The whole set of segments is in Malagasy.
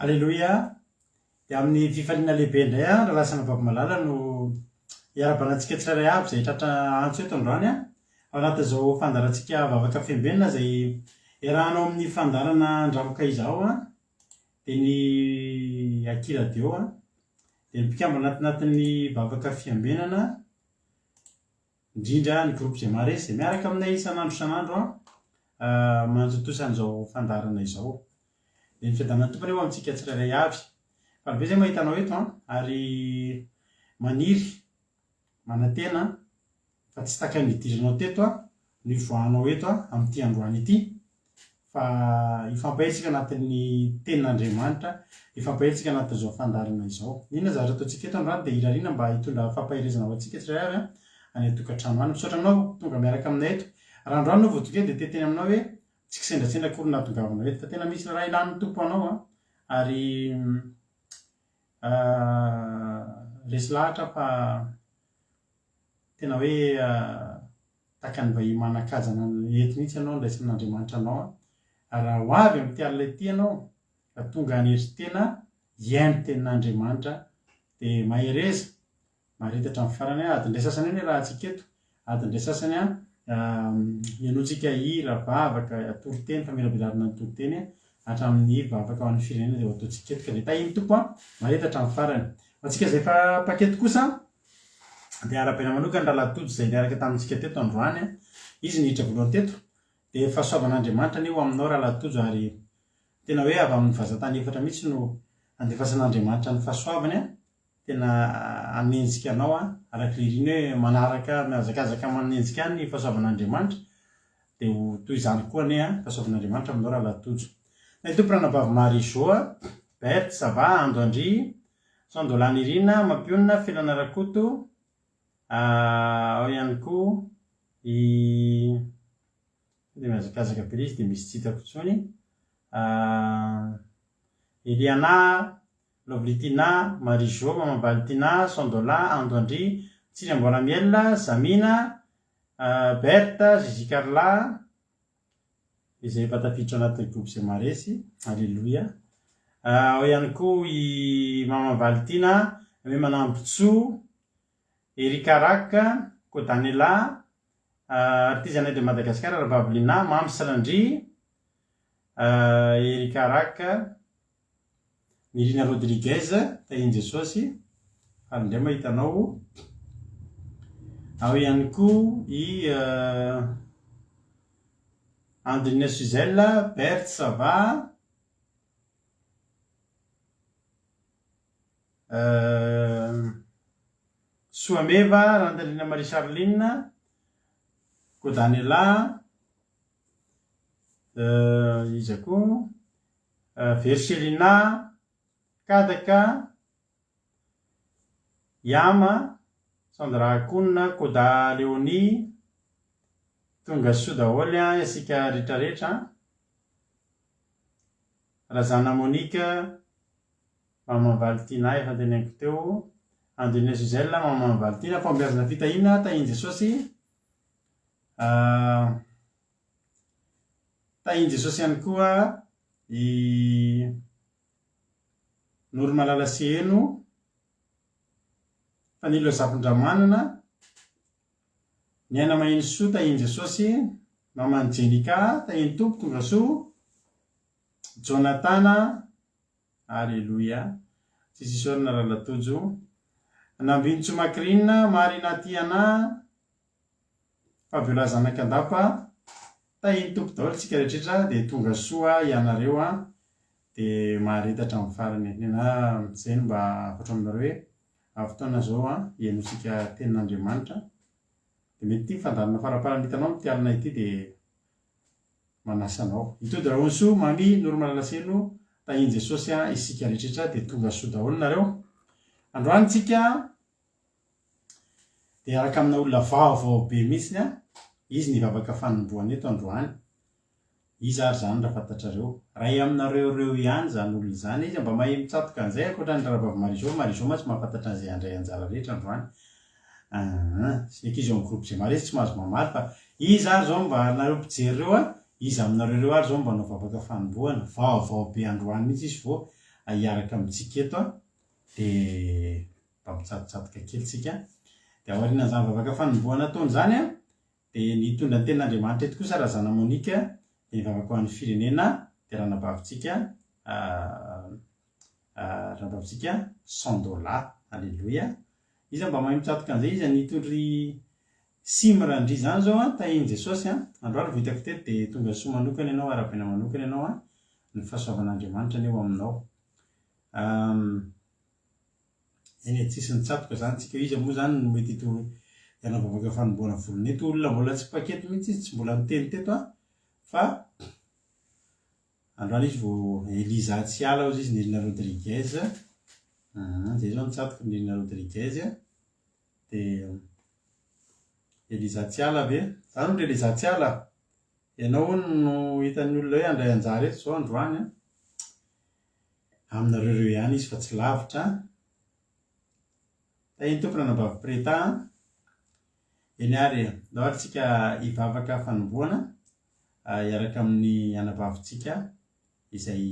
Alleloia. Dia amin'ny fifaliana lehibe indray raha lasana babo malala no hiarabanantsika tsirairay avy izay tratra antso eto androany ao anatin'izao fandarantsika vavaka fiambenana izay iarahanao amin'ny fandarana andramoka izao dia ny akiradio dia ny mpikambana anatin'ny vavaka fiambenana indrindra ny groupe izay mare izay miaraka aminay isan'andro manjotosan'izao fandarana izao. Dia ny fiadanana tompony eo amintsika tsirairay avy. Fa be zay mahitanao eto ary maniry manantena fa tsy taka ny idiranao teto ny voanao eto amin'ity androany ity fa ifampaheritsika anatin'ny tenin'Andriamanitra, ifampaheritsika anatin'izao fandarana izao. Inona zavatra ataontsika eto androany dia irariana mba hitondra fampaherezana ho antsika tsirairay avy any an-tokantrano any. Misaotra anao tonga miaraka aminay eto. Raha androany no voatoka dia teteny aminao hoe tsy kisendratsendra akory nahatongavanao eto fa tena misy raha ilan'ny tompo anao ary resy lahatra fa tena hoe takany mba himanan-kajana eto mihitsy ianao ndraisan'Andriamanitra anao raha ho avy amin'ity alina ity ianao ka tonga haneritry tena hiaino tenin'Andriamanitra dia mahereza maharitatra amin'ny farany adindray sasany ny raha antsika eto adindray sasany ianoantsika hira vavaka atoroteny famelabelarina ny toroteny hatramin'ny vavaka ho an'ny firenena dia ho ataontsika eto ka dia tahiny tompo maharitatra amin'ny farany. Antsika izay fa paketo kosa dia ara-pena manokana raha latody izay niaraka tamintsika teto androany izy nihitra voalohany teto dia fahasoavan'Andriamanitra ny eo aminao raha latojo ary tena hoe avy amin'ny vazatany efatra mihitsy no andefasan'Andriamanitra ny fahasoavany tena anenjika anao araka iriny hoe manaraka mihazakazaka manenjika ny fahasoavan'Andriamanitra dia ho toy izany koa ny fahasoavan'Andriamanitra aminao raha latojo. Na tompo ranabavy Marizô Berta Sava Androandry Sandolany Irina Mampionina Felana Rakoto ao ihany koa dia mihazakazaka be izy dia misy tsy hitako intsony Eliana Lovlitina Marizô Mama Valitina Sandola Androandry Tsirambola Miela Zamina Berta Zizi Carla izay efa tafiditra anatin'ny groupe izay maresy. Alleloia. Ao ihany koa i Mama Valitina hoe Manambotso Erika Raka Kodanela artizana de Madagasikara Rababilina Mamy Salandry Erika Raka Nirina Rodriguez tahiny Jesosy alindray mahitanao. Ao ihany koa i Andrina Suzelle Berta Sava Soameva Randalina Marie Charline Kodanela iza koa Verselina Kadaka Yama Sandra Akonina Koda Leonie tonga soa daholo isika rehetrarehetra. Razana Monika Mama Valitina efa teneniko teo. Andrina Suzelle Mama Valitina fambeazana fitahina tahiny Jesosy. Tahiny Jesosy ihany koa i Nory Malala Seheno Fanilo Zapon-dramanana ny aina mahiny soa tahiny Jesosy. Mama Jenika tahiny tompo tonga soa. Jonatana Alleluia tsy sisy orina raha latojo. Nambinitso Makrina Marina Tiana Fabiolazana Kandapa tahiny tompo daholo tsika rehetrarehetra dia tonga soa ianareo dia maharitatra amin'ny farany. Nena izay no mba afatra aminareo hoe fotoana zao hiainotsika tenin'Andriamanitra dia mety ity fandarana faraparany hitanao amin'ity alina ity dia manasa anao. Itody raha onsoa mami Nory Malala Seheno tahiny Jesosy isika rehetrarehetra dia tonga soa daholo nareo. Androany tsika dia araka amina olona vaovao be mihitsy izy ny vavaka fanombohana eto androany. Izy ary zany raha fantatrareo raha aminareo reo ihany zany olona zany izy mba mahay mitsatoka an'izay ankoatra ny Rahavavy Marizô ma tsy mahafantatra an'izay andray anjara rehetra androany. Sy eky izy eo amin'ny groupe izay maresy tsy mahazo mamaly fa izy ary zao mba nareo mpijery reo izy aminareo reo ary zao mba hanao vavaka fanombohana vaovao be androany mihitsy izy vao hiaraka amintsika eto dia mpamitsatotsatoka kely tsika dia aoriana zany vavaka fanomboana taony zany dia nitondra ny tenin'Andriamanitra eto kosa raha zana Monika dia nivavaka ho an'ny firenena dia ranabavintsika $100. Alleloia. Izy mba mahay mitsatoka an'izay izy nitondry simrandry zany zao tahiny Jesosy androany vitako teto dia tonga soa manokana ianao arabena manokana ianao ny fahasoavan'Andriamanitra ny eo aminao. Eny tsisy nitsatoka zany tsika izy moa zany no mety ito ianavavaka fanomboana volony eto olona mbola tsy paketo mihitsy izy tsy mbola miteny teto fa androany izy vao Eliza Tsiala ozy izy Nirina Rodriguez zay zao nitsatoka Nirina Rodriguez dia Eliza Tsiala ve zany ndre Eliza Tsiala ianao no hitan'ny olona hoe andray anjara eto zao androany aminareo ihany izy fa tsy lavitra tahiny tompona anabavy Preta eny ary dao ary tsika hivavaka fanomboana hiaraka amin'ny anabavintsika izay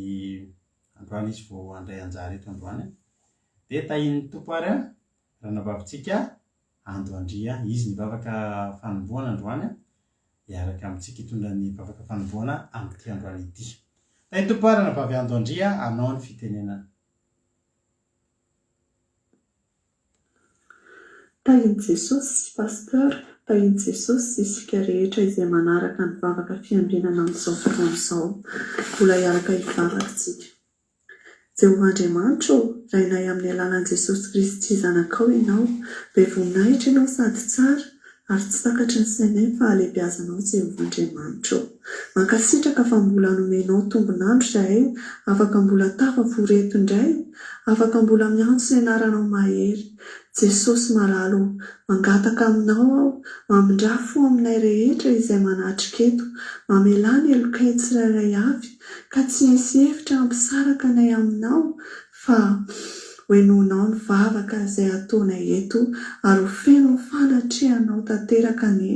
androany izy vao andray anjara eto androany dia tahiny tompo ary ranabavintsika Andoandria izy nivavaka fanomboana androany hiaraka amintsika hitondra ny vavaka fanomboana amin'ity androany ity. Tahiny tompo ary ranabavy Andoandria anao ny fitenenana. Tahiny Jesosy pasteur, tahiny Jesosy isika rehetra izay manaraka ny vavaka fiambinana amin'izao fotoana izao mbola hiaraka hivavakantsika. Jehovahandriamanitra rainay amin'ny alalan'i Jesosy Kristy zanakao ianao, be voninahitra ianao sady tsara ary tsy takatry ny sainay fa halehibiazanao Jehovahandriamanitra. Mankasitraka fa mbola nomenao tombonandro izahay, afaka mbola tafavoreto indray, afaka mbola miantso ianaranao mahery. Jesosy malalo mangataka aminao aho, mamindrafo aminay rehetra izay manatrika eto, mamelany elokay tsirairay avy ka tsy misy hevitra hampisaraka anay aminao fa hoenonao ny vavaka izay ataonay eto ary ho feno fanatrehanao tanteraka ny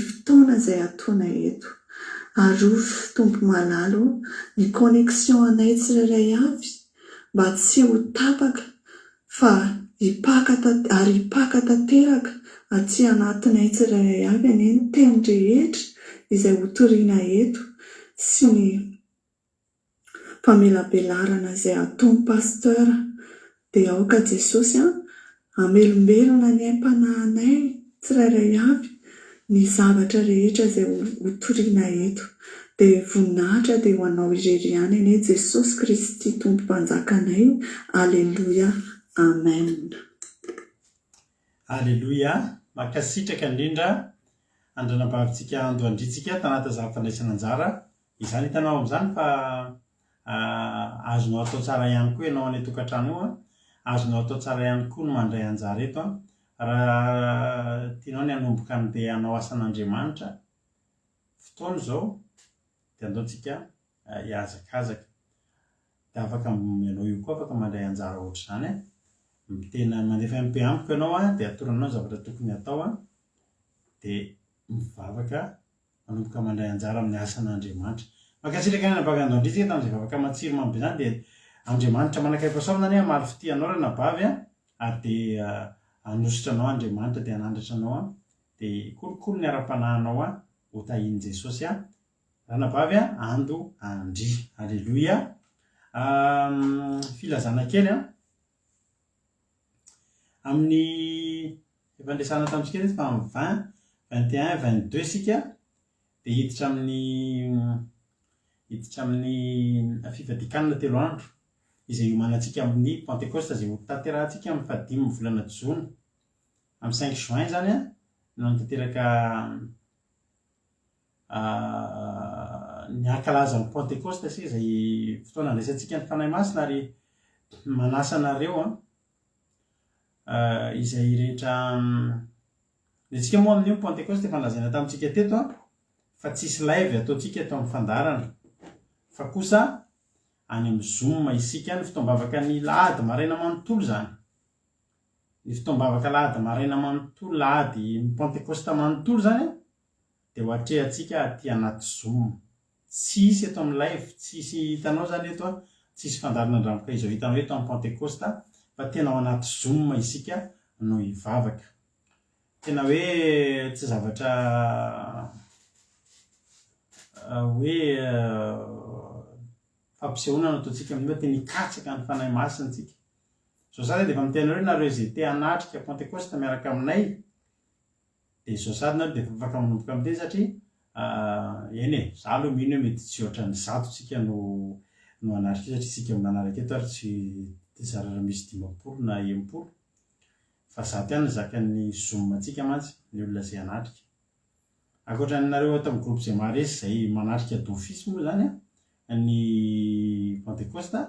fotoana izay ataonay eto. Arofo tompo malalo ny connexion anay tsirairay avy mba tsy ho tapaka fa hipaka tanteraka aty anatinay tsirairay avy any ny teny rehetra izay ho toriana eto sy ny famelabelarana izay ataony pasteur dia aoka Jesosy amelombelona ny aim-panahinay tsirairay avy ny zavatra rehetra izay ho toriana eto dia voninahitra dia ho anao irery ihany anie Jesosy Kristy tompo mpanjakanay. Alleluia, amen. Alleluia. Mankasitraka indrindra andranambavintsika Andoandritsika tanaty zavatra fandraisana anjara izany hitanao amin'izany fa azonao atao tsara ihany koa ianao any tokantrano io azonao atao tsara ihany koa no mandray anjara eto raha tianao ny hanomboka andeha hanao asan'Andriamanitra fotoana izao dia andaontsika hiazakazaka dia afaka ianao io koa afaka mandray anjara ohatr'izany mitena mandefa MP amiko ianao dia atoranao zavatra tokony atao dia mivavaka manomboka mandray anjara amin'ny asan'Andriamanitra. Mankasitraka ny anabavy Andoandritsika tamin'izay vavaka matsiro mamy be izany dia Andriamanitra manakaipasaomana maro fitianao ranabavy ary dia anositra anao Andriamanitra dia anandratra anao dia kolokolo ny ara-panahinao ho tahiny Jesosy ranabavy Andoandry. Alleluia. Filazana kely amin'ny fandraisana tamintsika eto fa amin'ny 20, 21, 22 sika dia hiditra amin'ny fivadikanana 3 andro izay hiomanantsika amin'ny Pentecoste izay ho tanterahantsika amin'ny 15 volana Jona amin'ny 5 juin zany no tanteraka ny ankalaza ny Pentecoste izay fotoana andraisantsika ny fanahy masina ary manasa anareo izay rehetra isika moa amin'io Pentecoste efa nolazaina tamintsika teto fa tsisy live ataontsika eto amin'ny fandarana fa kosa any amin'ny Zoom isika ny fitoam-bavaka ny lahady maraina manontolo zany ny fitoam-bavaka lahady maraina manontolo lahady ny Pentecoste manontolo zany dia ho atrehantsika aty anaty Zoom tsisy eto amin'ny live tsisy hitanao zany eto tsisy fandarina andramoka izao hitanao eto amin'ny pentecosta fa tena ao anaty zoom isika no hivavaka. Tena hoe tsy zavatra hoe fampisehoana no ataontsika amin'io, tena hikatsaka ny fanahy masintsika. Zao sady dia efa miteny hoe nareo izay te hanatrika pentecosta miaraka aminay dia zao sady nareo dia afaka manomboka amin'iteny satria eny e, za aloha mino hoe mety tsy ohatra ny 100 tsika no hanatrika satria tsika manaraka eto ary tsy zarara misy 50 na 80 fa 100 ihany zakan'ny zoom antsika mantsy ny olona izay hanatrika. Ankoatranareo ato amin'ny groupe izay maharesy izay manatrika d'office moa zany ny pentecosta,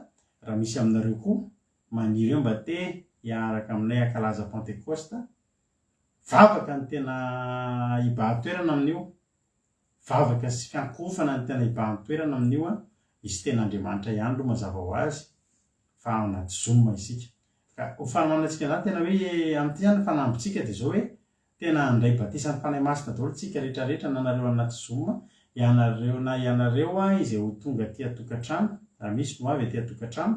raha misy aminareo koa maniry eo mba te hiaraka aminay ankalaza pentecosta, vavaka ny tena hibahan-toerana amin'io, vavaka sy fiankofana ny tena hibahan-toerana amin'io izy ten'Andriamanitra ihany aloha mazava ho azy fa ao anaty zoom isika. Ka ho fanomanantsika izany tena hoe amin'ity zany ny fanambintsika dia zao hoe tena handray batisan'ny fanahy masina daholo tsika rehetrarehetra na nareo anaty zoom, ianareo na ianareo izay ho tonga aty an-tokantrano, raha misy no avy aty an-tokantrano,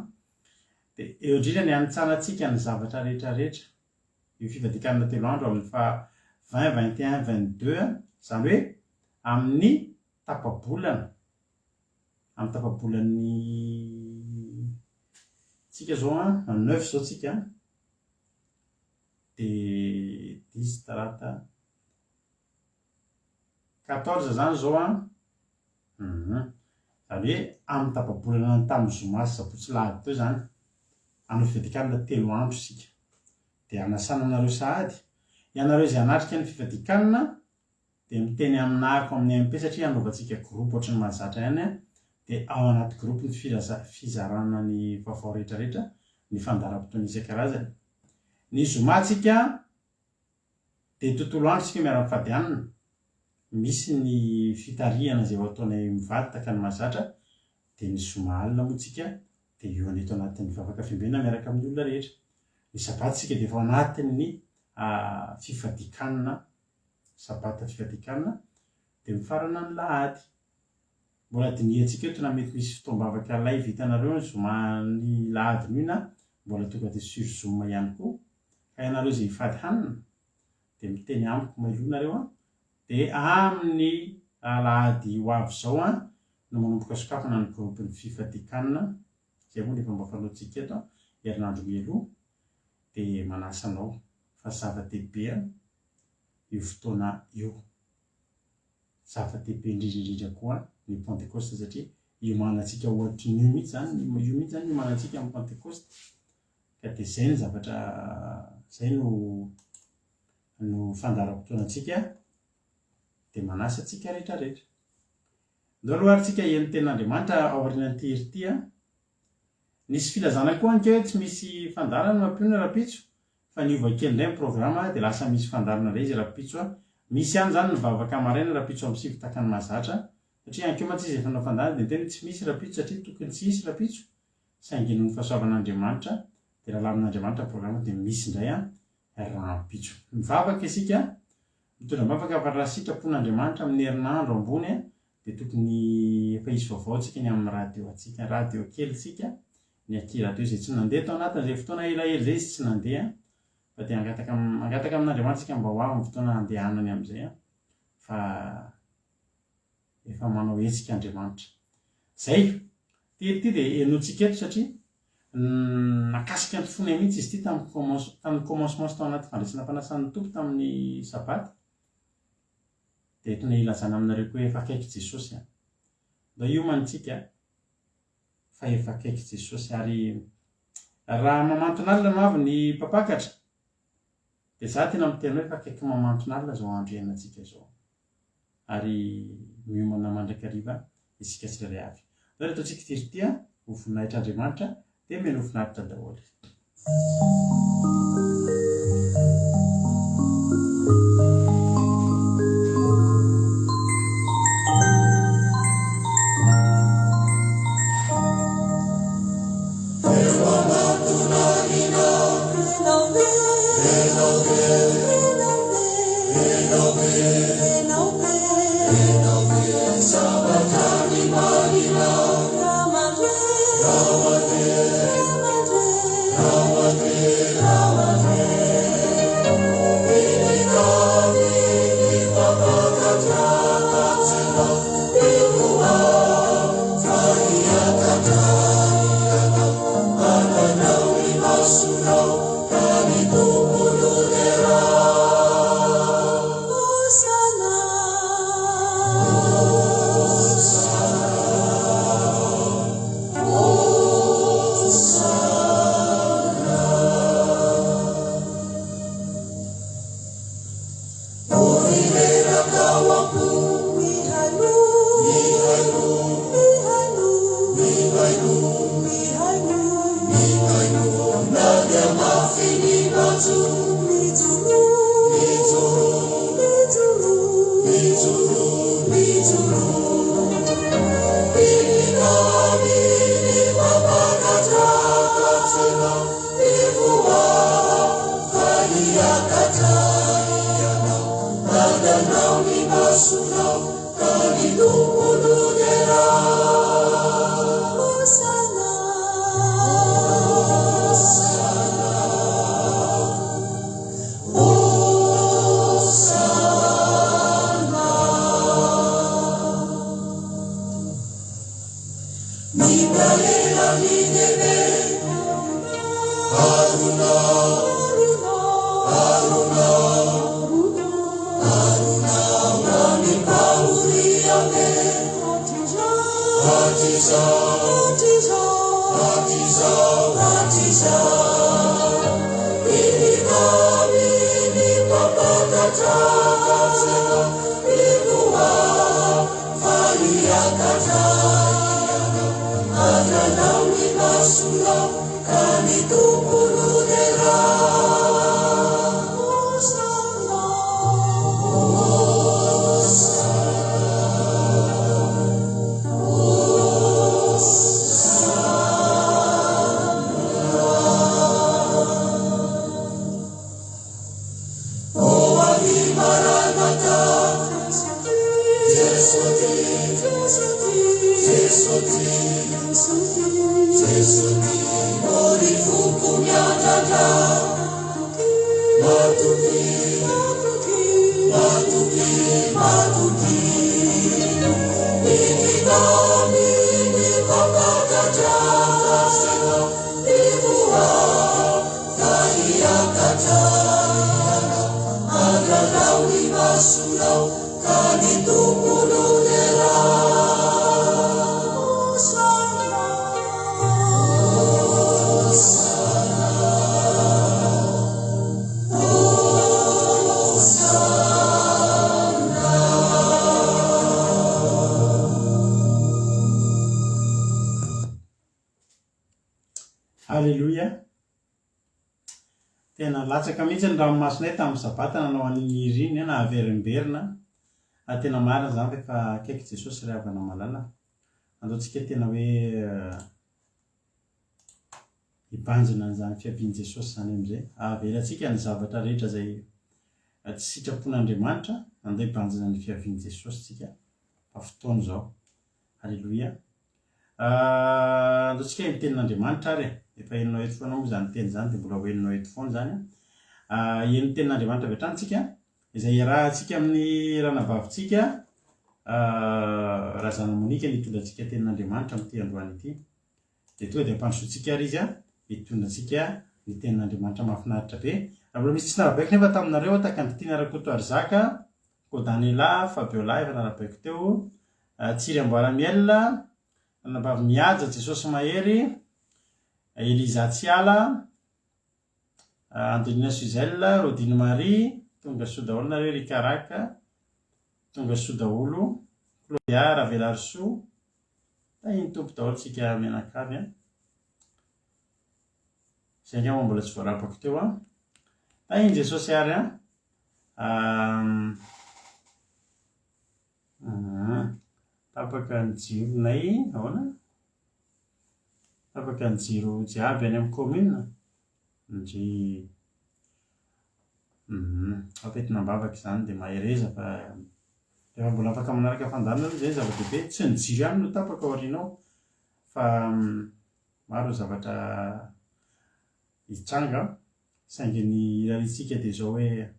dia eo indrindra ny hanitsanantsika ny zavatra rehetrarehetra. Io fivadikanana 3 andro amin'ny 20, 21, 22 zany hoe amin'ny tapabolana, amin'ny tapabolan'ny tsika zao 9 zao tsika dia 10 talata 14 zany zao zany hoe amin'ny tapabolana ny tamin'ny zoma sy sabotsy lahady teo zany hanao fivadikanana 3 andro isika. Dia hanasana anareo sahady ianareo izay hanatrika ny fivadikanana dia miteny aminahako amin'ny MP satria hanaovantsika groupe ohatry ny mahazatra ihany dia ao anaty groupe ny fizarana ny vaovao rehetrarehetra, ny fandaharam-potoana isan-karazany. Ny zomantsika dia tontolo andro sika miara mifadianana, misy ny fitarihana izay ho ataonay mivady taka ny mahazatra, dia ny zoma alina moa tsika dia eo aneto anatin'ny vavaka fiambena miaraka amin'ny olona rehetra. Ny sabaty sika dia efa anatin'ny fifadikanana, sabata fifadikanana dia mifarana ny lahady. Mbola dinihantsika eto na mety misy fotoam-bavaka live hitanareo ny zoma ny lahady noina, mbola tonga dia sur zoom ihany koa. Ka ianareo izay hifady hanina dia miteny amiko mailonareo dia amin'ny lahady ho avy zao no manomboka sokafana ny groupe ny fifadikanana, izay moa efa mba fanoantsika eto herinandro mialoha dia manasa anao fa zava-dehibe io fotoana io, zava-dehibe indrindrindrindra koa ny pentecoste satria iomanantsika ohatry ny io mihitsy zany, io mihitsy zany iomanantsika amin'ny pentecoste. Ka dia izay ny zavatra izay no fandaharam-potoanantsika dia manasa antsika rehetrarehetra. Ndao aloha ary tsika hihaino ten'Andriamanitra ao aorianan'ity hery ity nisy filazana koa anke tsy misy fandarana mampiona rapitso fa niova kely indray ny programa dia lasa misy fandarana indray izy rapitso misy ihany zany ny vavaka maraina rapitso amin'ny 7 takany mahazatra satria ankeo mantsy izy efa nanao fandarana dia tena tsy misy rapitso satria tokony tsy hisy rapitso saingy noho ny fahasoavan'Andriamanitra dia raha lamin'Andriamanitra ny programa dia misy indray rapitso. Mivavaka isika mitondra mivavaka fa raha sitrapon'Andriamanitra amin'ny herinandro ambony dia tokony efa hisy vaovao tsika ny amin'ny radio atsika, radio kelitsika ny aky radio izay tsy nandeha tao anatin'izay fotoana elaela izay izy tsy nandeha fa dia angataka amin'Andriamanitra tsika mba ho avy ny fotoana handehanany amin'izay fa efa manao hetsika Andriamanitra. Zay ty dia henoantsika eto satria nakasika ny fonay mihitsy izy ity tamin'ny commencement tao anaty fandraisana fanasan'ny tompo tamin'ny sabaty dia eto ny ilazana aminareo koa efa akaiky Jesosy ndao iomantsika fa efa akaiky Jesosy ary raha mamantona alina no avy ny mpapakatra dia za tena miteny hoe efa akaiky mamantona alina zao andro iainantsika zao ary miomana mandrakariva isika tsirairay avy. Zao reto antsika ity ho voninahitran'Andriamanitra dia meno voninahitra daholo. Rama Alleloia. Tena latsaka mihitsy ny ranomasonay tamin'ny sabata nanao an'iny iriny na averimberina. Tena marina zany fa efa akaiky Jesosy ry havana malala. Andaontsika tena hoe hibanjina an'izany fiavian'i Jesosy zany amin'izay. Avelantsika ny zavatra rehetra izay tsy sitrapon'Andriamanitra, andeha hibanjina ny fiavian'i Jesosy tsika fotoana izao. Alleloia. Andaontsika ny tenin'Andriamanitra ary efa henonao eto foana moa izany teny izany dia mbola ho henonao eto foana izany. Henon'ny tenin'Andriamanitra avy hatranintsika izay iarahantsika amin'ny ranabavintsika Razana Monika nitondra antsika tenin'Andriamanitra amin'ity androany ity. Dia tonga dia ampandrosoantsika ary izy mitondra antsika ny tenin'Andriamanitra mahafinaritra be. Mbola misy tsy narabaiko nefa taminareo tahaka ny Tiana Rakoto Arzaka, ko Daniela, Fabiola efa narabaiko teo, Tsiry Amboaramiel, Ranabavy Mihaja, Jesosy Mahery, Eliza Tsiala, Antonina Suzelle, Rodine Marie, tonga soa daholo nareo, Rikaraka, tonga soa daholo, Claudia Ravelarso, iny tompo daholo tsika mianakavy. Izay angamba mbola tsy voarapako teo a. Iny Jesosy ary tapaka ny jironay ahoana? Tapaka ny jiro jiaby any amin'ny commune. Ndry afetinambavaka izany dia mahereza fa efa mbola afaka manaraka fandanana izay zava-dehibe. Tsy ny jiro ihany no tapaka ao aorianao fa maro zavatra hitranga. Saingy ny iraritsika dia izao hoe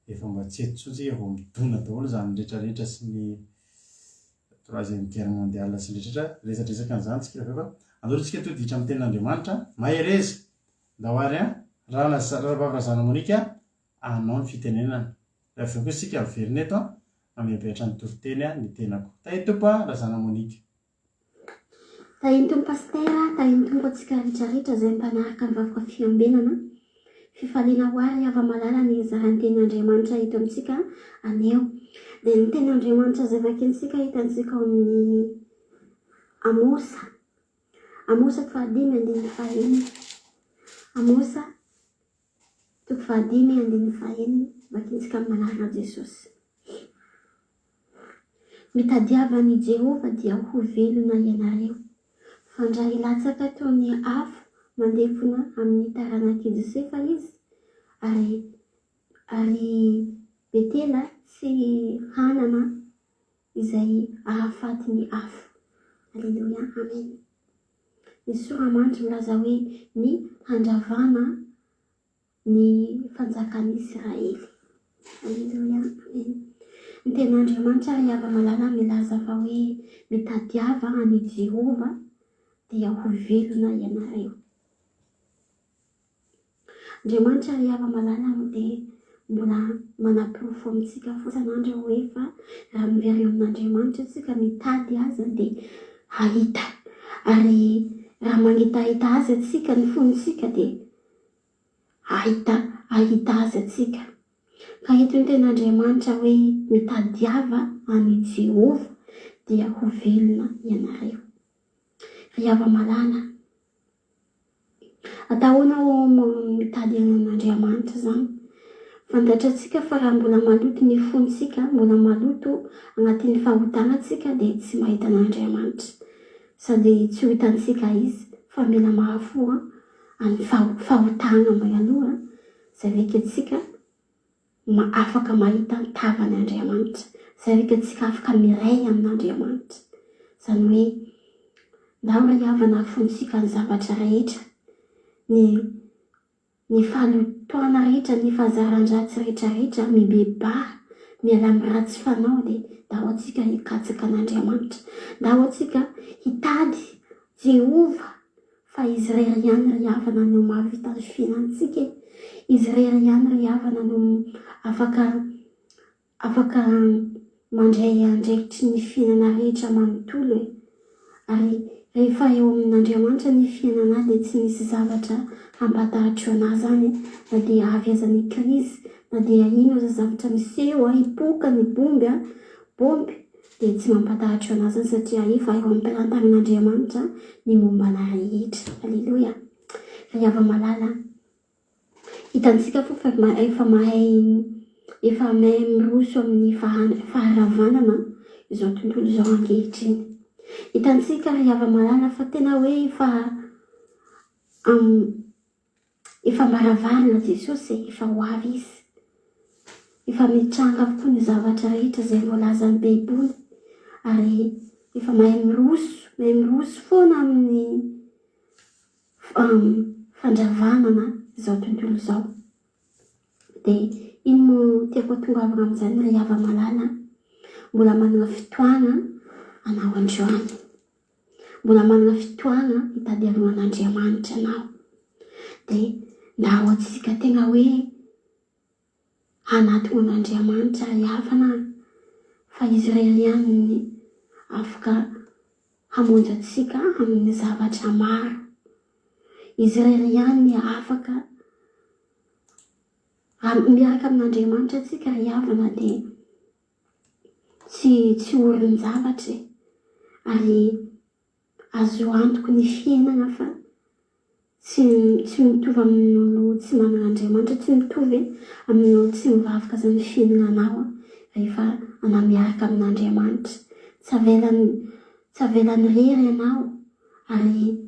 efa mba tsy eto intsony vao midona daholo izany rehetrarehetra sy ny troisième guerre mondiale sy ny rehetrarehetra resatresaka an'izany tsika rehefa andoritsika to ditra amin'ny tenin'Andriamanitra mahereza dahoary Rahavavy Razana Monika anao ny fitenenana. Rehefa koa isika miverina eto mamiabeatra ny toriteny ny tenako. Tahito pa Razana Monika. Tahiny tompo pastera, tahiny tompo atsika rehetrarehetra izay mpanaraka ny vakoka fiambenana. Fifaliana ho ary hava-malala ny zaran'ny tenin'Andriamanitra hito amintsika aneo. Dia ny tenin'Andriamanitra izay vakiantsika hitantsika ao amin'ny Amosa. Amosa 4:5. Amosa toko 5:1 vakintsika amin'ny manarana Jesosy. Mitadiavan'i Jehova dia ho velona ianareo. Fandray latsaka toy ny afo mandefona amin'ny taranak'i Josefa izy, ary Betela sy hanana izay ahafaty ny afo. Alleluia, amen. Ny soramandry milaza hoe ny handravana ny fanjakan'i Israely. Alleluia, amen. Ny ten'Andriamanitra ary ava-malala milaza fa hoe mitadiava any Jehova dia ho velona ianareo. Andriamanitra ary ava-malala dia mbola manapirofo amintsika fosan'andro hoe fa raha mivery amin'Andriamanitra tsika mitady azy dia hahita, ary raha magnitahita azy atsika ny fontsika dia hahita azy atsika. Ka ito ny ten'Andriamanitra hoe mitadiava any Jehova dia ho velona ianareo. Ry ava-malala, atahoana mitady an'Andriamanitra zany. Fantatratsika fa raha mbola maloto ny fontsika, mbola maloto agnatin'ny fahotanatsika dia tsy mahita an'Andriamanitra, sady tsy ho hitantsika izy, fa mila mahafoa amin'ny fahotana mialoha, zay veka tsika afaka mahita ny tavan'Andriamanitra, zay veka tsika afaka miray amin'Andriamanitra. Zany hoe ndao ray havana fontsika ny zavatra rehetra, ny fahalotoana rehetra, ny fahazaran-dratsy rehetrarehetra, mibebaha miala amin'ny ratsy fanao dia ndao atsika hikatsaka an'Andriamanitra, ndao atsika hitady Jehova, fa izy rery ihany ry havana no mahavita ny fiainantsika, izy rery ihany ry havana no afaka mandray andraikitry ny fiainana rehetra manontolo. Ary rehefa eo amin'Andriamanitra ny fiainana dia tsy misy zavatra hampatahatro anazy zany, na dia avy aza ny krizy, na dia ino aza zavatra miseho, hipoka ny bomby dia tsy mampatahatro anazy satria efa eo amin'ny tarantanin'Andriamanitra ny mombana rehetra. Alleluia. Ry ava-malala, hitantsika fa efa mahay miroso amin'ny faharavanana izao tontolo izao ankehitriny. Hitantsika ry ava-malala fa tena hoe efa maravarina Jesosy, efa ho avy izy, efa mitranga avokoa ny zavatra rehetra izay voalaza amin'ny Baiboly, ary efa mahay miroso foana amin'ny fandravanana izao tontolo izao. Dia ino mo tiako hatongavana amin'izany ry ava-malala? Mbola manana fotoana anao androany, mbola manana fotoana hitadiavana an'Andriamanitra anao, dia ndao atsika tegna hoe hanatona an'Andriamanitra ry havana, fa izy rery ihany afaka hamonjy atsika amin'ny zavatra maro, izy rery ihany afaka miaraka amin'Andriamanitra atsika ry havana dia tsy orin-javatra, ary azo antoky ny fiainana fa tsy mitovy amin'olo tsy manana Andriamanitra, tsy mitovy amin'olo tsy mivavaka zany fiainana anao rehefa anao miaraka amin'Andriamanitra. Tsy avelany rery anao, ary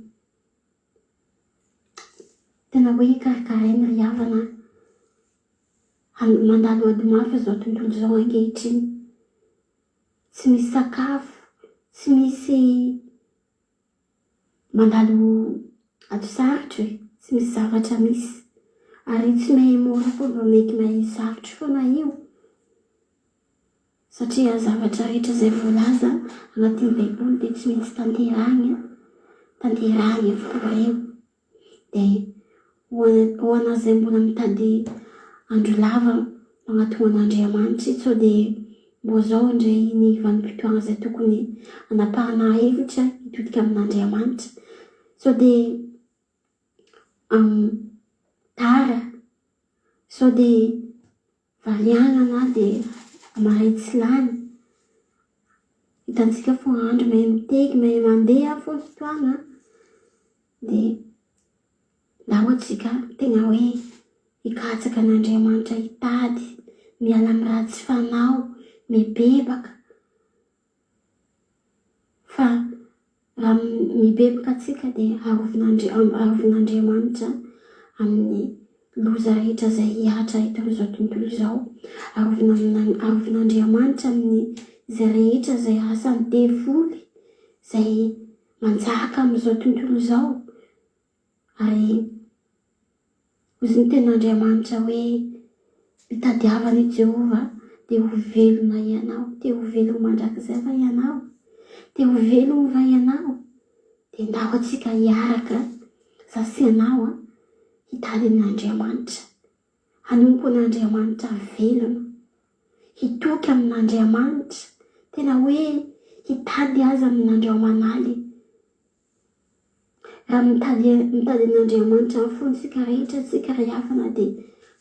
tena hoe karakaraina ry havana mandalo ady mafy izao tontolo izao ankehitriny. Tsy misy sakafo, tsy misy mandalo ady sarotro, tsy misy zavatra misy, ary tsy mahay mora koa vao mety mahay sarotro foana io, satria zavatra rehetra izay voalaza agnatin'ny Baiboly dia tsy maintsy tanterahina avokoa ireo. Dia ho anao izay mbola mitady andro lava magnatona an'Andriamanitra, sao dia mbo zao indray ny vanim-potoana izay tokony anapahana hevitra hitodika amin'Andriamanitra, sao dia tara, sao dia variana na dia mahay tsy lany. Hitantsika fa andro mahay mitety, mahay mandeha fony fotoana, dia ndao atsika tegna hoe hikatsaka n'Andriamanitra hitady miala amin'ny raha tsy fanao, mibebaka. Fa raha mibebaka atsika dia arovin'Andriamanitra amin'ny loza rehetra izay hiatra eto amin'izao tontolo izao. Arovin'Andriamanitra amin'ny izay rehetra izay asany devoly izay manjaka amin'izao tontolo izao. Ary hozy ny ten'Andriamanitra hoe mitadiavana i Jehova dia ho velona ianao, te ho velona mandrakizay va ianao, te ho velona va ianao, dia ndao atsika hiaraka sasianao hitady amin'Andriamanitra, hanompo an'Andriamanitra velona, hitoky amin'Andriamanitra, tena hoe hitady azy amin'andro manaly. Raha mitady an'Andriamanitra amin'ny fontsika rehetra tsika reheafana dia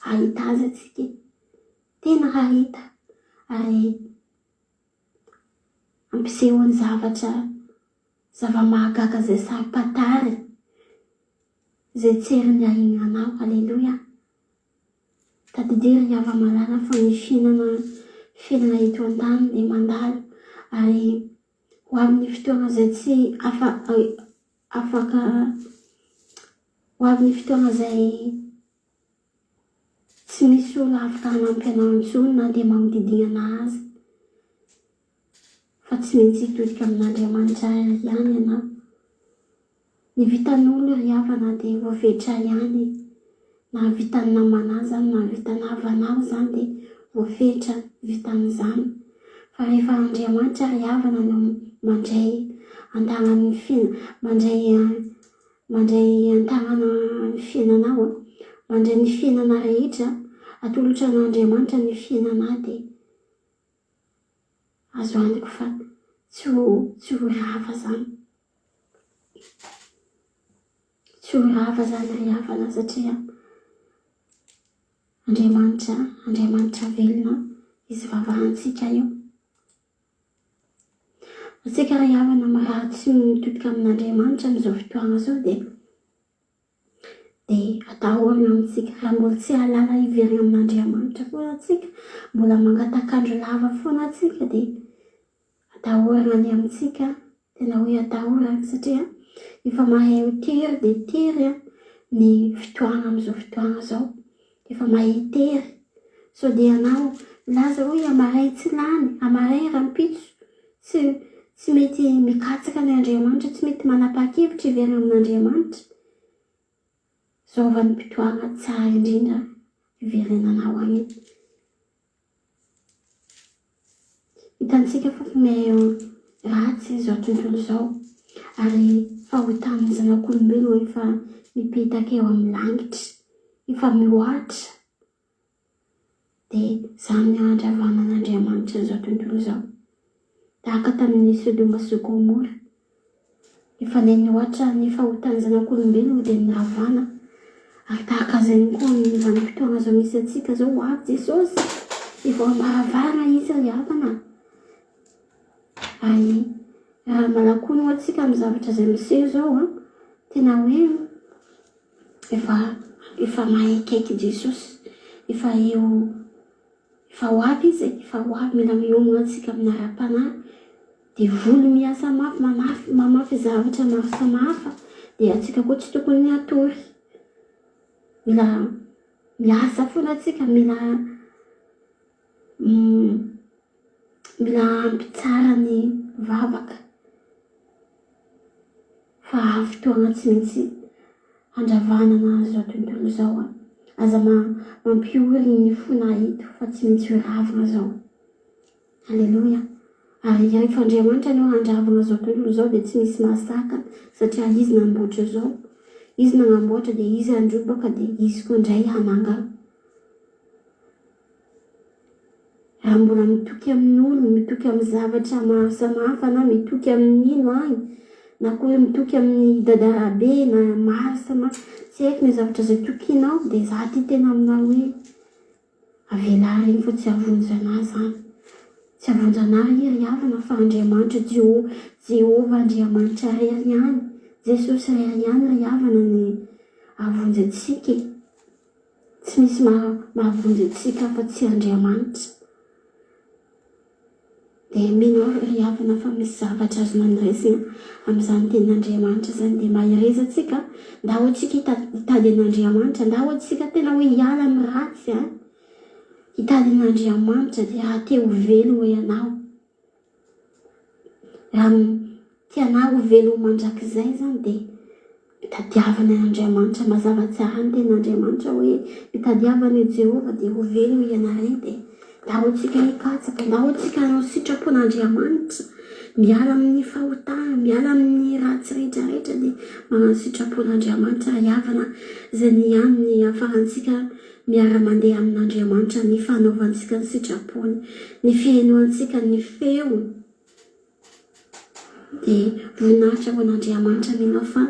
hahita azy atsika, tena hahita. Ary ampiseho ny zava-mahagaga izay sarim-patary izay tserin'ny ahignanao. Aleloia. Tadidiry hava-malala fa ny fiainana eto an-tany dia mandalo, ary ho amin'ny fotoana izay tsy afaka, ho amin'ny fotoana izay tsy misy olona afaka hanampy anao intsony na dia magnodidina azy, fa tsy maintsy hitodika amin'Andriamanitra ihany ianao. Ny vitan'olona ry havana dia voafetra ihany, na vitan'ny namana zany na vitan'ny havanao zany dia voafetra vitan'izany. Fa rehefa Andriamanitra ry havana no mandray an-tanany mandray an-tanana ny fiainanao, mandray ny fiainana rehetra, atolotra an'Andriamanitra ny fiainana dia azo antoka fa tsy ho rava zany. Tsy ho rava zany ry havana satria Andriamanitra velona izy vavahantsika io. Atsika ry havana raha tsy mitodika amin'Andriamanitra amin'izao fotoana izao dia atahorana amintsika. Raha mbola tsy halala hiverina amin'Andriamanitra foana atsika, mbola mangatakandro lava foana atsika dia atahorana ny amintsika, tena hoe atahorana satria efa mahay ho tery dia tery ny fotoana amin'izao fotoana izao, efa mahay tery. Sao dia anao laza hoe amaray tsy lany, amaray rampitso, tsy mety mikatsaka ny Andriamanitra, tsy mety manapa-kevitra hiverina amin'Andriamanitra. Zao vanim-potoana tsara indrindra hiverenanao any. Hitantsika fa mahay ratsy izao tontolo izao, ary fahotan'ny zanak'olombelona efa mipetaka eo amin'ny langitra, efa mihoatra. Dia izany ny handravana an'Andriamanitra izao tontolo izao. Tahaka tamin'ny Sodoma sy Gomora, efa nihoatra ny fahotan'ny zanak'olombelona dia niravana. Ary tahaka izay koa ny vanim-potoana izao misy atsika izao, ho avy Jesosy, efa maravana izy ry havana. Ary raha malakono atsika amin'ny zavatra izay miseho izao, tena hoe efa mahaikaiky Jesosy, efa ho avy izy, efa ho avy. Mila miomagna atsika amin'ny ara-panahy, dia voly miasa mamafy zavatra maro samihafa, dia atsika koa tsy tokony atory. Mila miasa foana atsika, mila ampy tsara ny vavaka, fa avy fotoana tsy maintsy handravanana izao tontolo izao. Aza mampiorina ny fona hito fa tsy maintsy ho ravina izao. Aleloia. Ary rehefa Andriamanitra no handravana izao tontolo izao dia tsy misy mahasaka, satria izy namboatra izao, izy nagnamboatra dia izy handrobaka, dia izy koa indray hananga. Raha mbola mitoky amin'olo, mitoky amin'ny zavatra maro samihafa, na mitoky amin'ny ino any, na koa mitoky amin'ny dadarabe na maro samihafa, tsy haiko ny zavatra izay tokinao, dia za ty tena aminao hoe avela regny fa tsy avonjana zany. Tsy avonjana ry havana fa Andriamanitra Jehova Andriamanitra rery ihany, Jesosy rery ihany ry havana ny avonjy antsika. tsy misy mahavonjy antsika fa tsy Andriamanitra. Dia mino aho ry havana fa misy zavatra azo nandresina amin'izany tenin'Andriamanitra zany, dia mahireza antsika nda ho antsika hitady an'Andriamanitra, nda ho antsika tena hoe hiala amin'ny ratsy hitady an'Andriamanitra dia raha te ho velo hoe ianao. Raha tianao ho velo mandrakizay zany dia mitadiavana Andriamanitra. Mazava tsara ny tenin'Andriamanitra hoe mitadiavana Jehova dia ho velo ho ianareo. Dia nda ho antsika hikatsaka, nda ho antsika hanao sitrapon'Andriamanitra, miala amin'ny fahotana, miala amin'ny ratsy rehetrarehetra dia manao sitrapon'Andriamanitra. Havana izay ny ihany ny ahafahantsika miara-mandeha amin'Andriamanitra, ny fanaovantsika ny sitrapony, ny fihainoantsika ny feo. Dia voninahitra ho an'Andriamanitra minao fa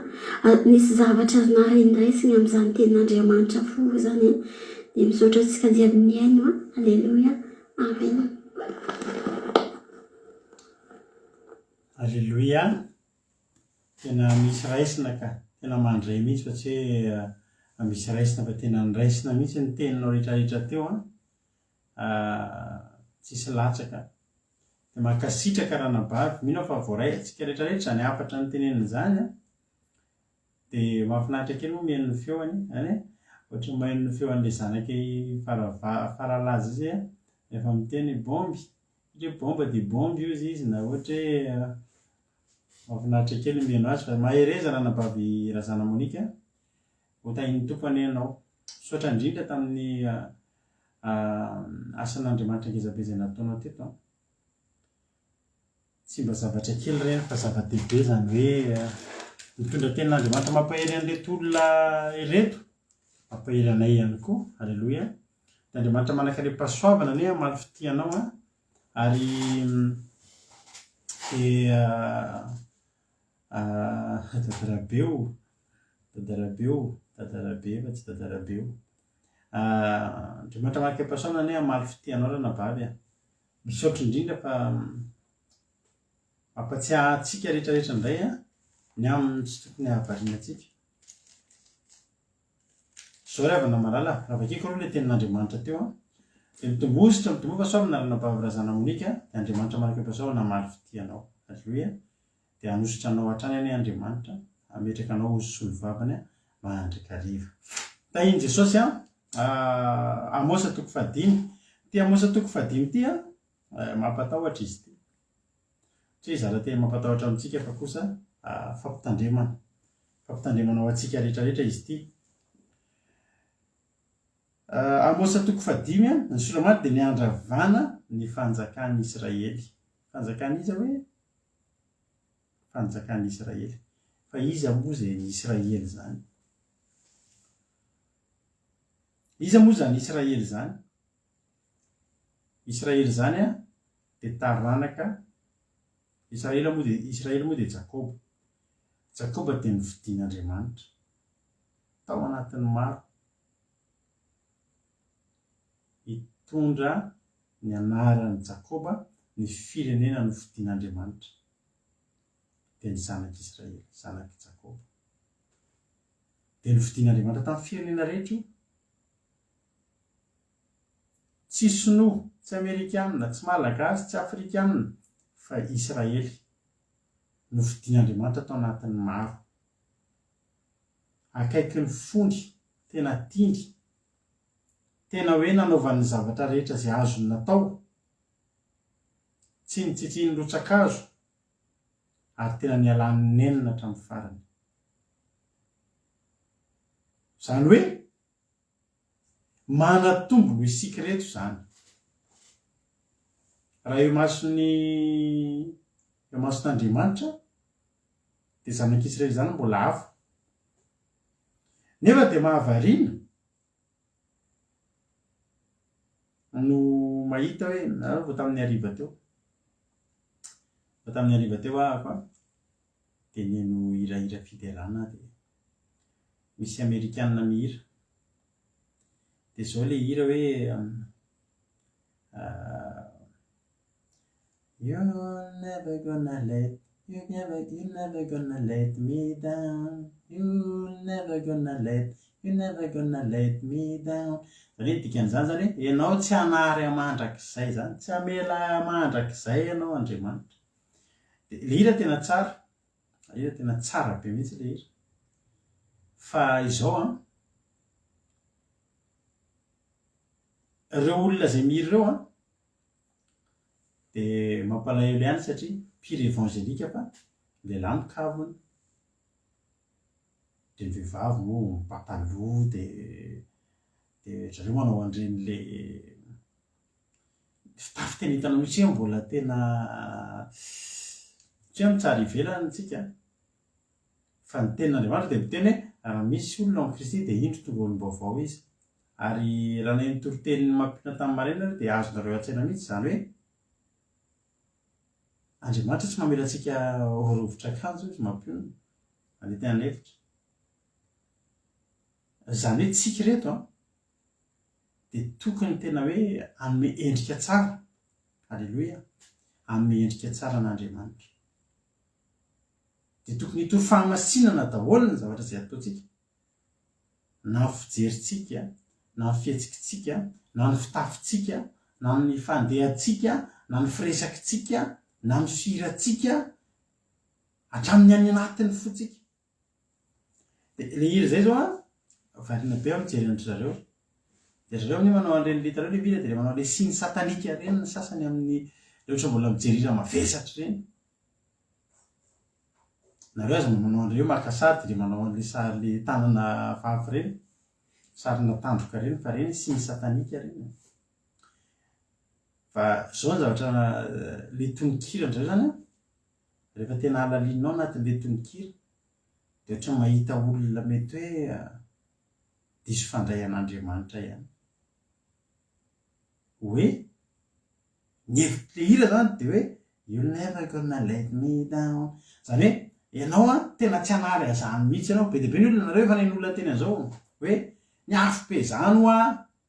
nisy zavatra azo narendresina amin'izany tenin'Andriamanitra fo zany. Dia misaotra antsika jiaby miaino. Alleluia, amen. Alleluia. Tena misy raisina ka, tena mandray mihitsy fa tsy hoe misy raisina fa tena niraisina mihitsy ny teninao rehetrarehetra teo tsisy latsaka. Dia mankasitraka ranabavy, mino fa voaray antsika rehetrarehetra ny afatra ny tenenina izany dia mahafinaritra kely moa mihaino ny feony ohatra mahaino ny feo an'ilay zanaky faralaza izy rehefa miteny bomby, ohatra bomba dia bomby io izy na ohatra hoe mahafinaritra kely mihaino azy. Fa mahereza ranabavy Razana Monika ho tahin'ny tompony ianao. Misaotra indrindra tamin'ny asan'Andriamanitra ngezabe izay nataonao teto. Tsy mba zavatra kely ireny fa zava-dehibe zany hoe mitondra tenin'Andriamanitra. Mampahery an'ireto olona ireto, mampahery anay ihany koa. Alleluia. Dia Andriamanitra manankarem-pahasoavana ny mamaly fitianao ary dadarabeo fa tsy dadarabeo. Andriamanitra manankarem-pahasoavana ny mamaly fitianao ranabavy. Misaotra indrindra fa mampatsiahy antsika rehetrarehetra indray ny amin'ny tsy tokony hahavariana antsika. Izao ry havana marala, raha vakiko aloha ilay tenin'Andriamanitra teo dia mitombositra fahasoavana ranabavy Razana Monika. Dia Andriamanitra manankarem-pahasoavana hamaly fitianao. Alleluia. Dia hanositra anao hatrany any Andriamanitra, hametraka anao ho solovavany mandrakariva. Tahian' Jesosy Amosa 5:5. Ty Amosa 5:5 ty mampatahotra izy ty. Tsy hoe zara tena mampatahotra amintsika fa kosa fampitandremana ao antsika rehetrarehetra izy ty. Amosa 5:5 ny Solamady dia niandravana ny fanjakan'ny Israely. Fanjakan'ny iza hoe? Fanjakan'ny Israely. Fa iza moa izay ny Israely zany? Iza moa zany Israely zany? Israely zany dia taranaka. Israely moa dia Jakoba. Jakoba dia novidian'Andriamanitra tao anatin'ny maro, hitondra ny anaran'i Jakoba ny firenena novidian'Andriamanitra. Dia ny zanak'Israely, zanak'i Jakoba. Dia novidian'Andriamanitra tamin'ny firenena rehetra io. Tsy sinoa, tsy Amerikanina, tsy Malagasy, tsy Afrikanina, fa Israely novidian'Andriamanitra tao anatin'ny maro. Akaiky ny fondy, tena tindry, tena hoe nanaovan'ny zavatra rehetra izay azony natao, tsy nitsitsiny rotsakazo, ary tena nialan'ny nenina hatramin'ny farany. Izany hoe manatombony isika reto izany. Raha eo mason'Andriamanitra dia zanak'Israely izany mbola hafa. Nefa dia mahavariana no mahita hoe vao tamin'ny hariva teo ahako dia neno hirahira fiderana dia misy Amerikanina mihira. Dia izao ilay hira hoe you're never gonna let me down, you're never gonna let You never gonna let me down. Zany hoe dikan'izany zany hoe ianao tsy hanary amandrak'izay zany, tsy hamela amandrak'izay ianao Andriamanitra. Le hira tena tsara, hira tena tsara be mihitsy le hira. Fa izao ireo olona zay mihira ireo dia mampalahelo ihany satria mpihira evangelika fa lehilahy mikavona, dia ny vehivavy moa mipataloha dia zareo manao an'ireny le fitafy tena hitanao mihitsy hoe mbola tena tsy hoe mitsara ivelany tsika. Fa ny tenin'Andriamanitra dia miteny hoe raha misy olona ao Kristy dia indro tonga olom-baovao izy. Ary raha ny toroteny mampina tamin'ny maraina dia azonareo an-tsaina mihitsy izany hoe Andriamanitra tsy mamela antsika horovotra akanjo izy mampionona anetiny an'hevitra. Izany hoe tsika reto dia tokony tena hoe hanome endrika tsara, halleloia, hanome endrika tsara an'Andriamanitra. Dia tokony hitory fahamasinana daholo ny zavatra izay ataontsika, na ny fijerintsika, na ny fihetsikitsika, na ny fitafintsika, na ny fandehantsika, na ny firesakintsika, na ny fihirantsika, hatramin'ny any anatin'ny fotsika. Dia le hira izay zao variana be aho mijery andry zareo. Dia zareo amin'io manao an'ireny litareo le hira dia manao le signe satanika ireny ny sasany amin'ny rehetra mbola mijery hira mavesatra ireny. Nareo aza manao an'ireo maka sary dia manao an'le sary le tanana vavy ireny, sarina tandroka ireny, fa ireny signe satanika ireny. Fa izao ny zavatra le tononkira indray zany rehefa tena halalininao anatin'le tononkira dia ohatra mahita olona mety hoe diso fandray an'Andriamanitra ihany. Hoe ny hevitry le hira zany dia hoe you'll never gonna let me down. Zany hoe ianao tena tsy hanary azany mihitsy ianao. Be dia be ny olona nareo efa neny olona teny an'izao hoe ny afo be zany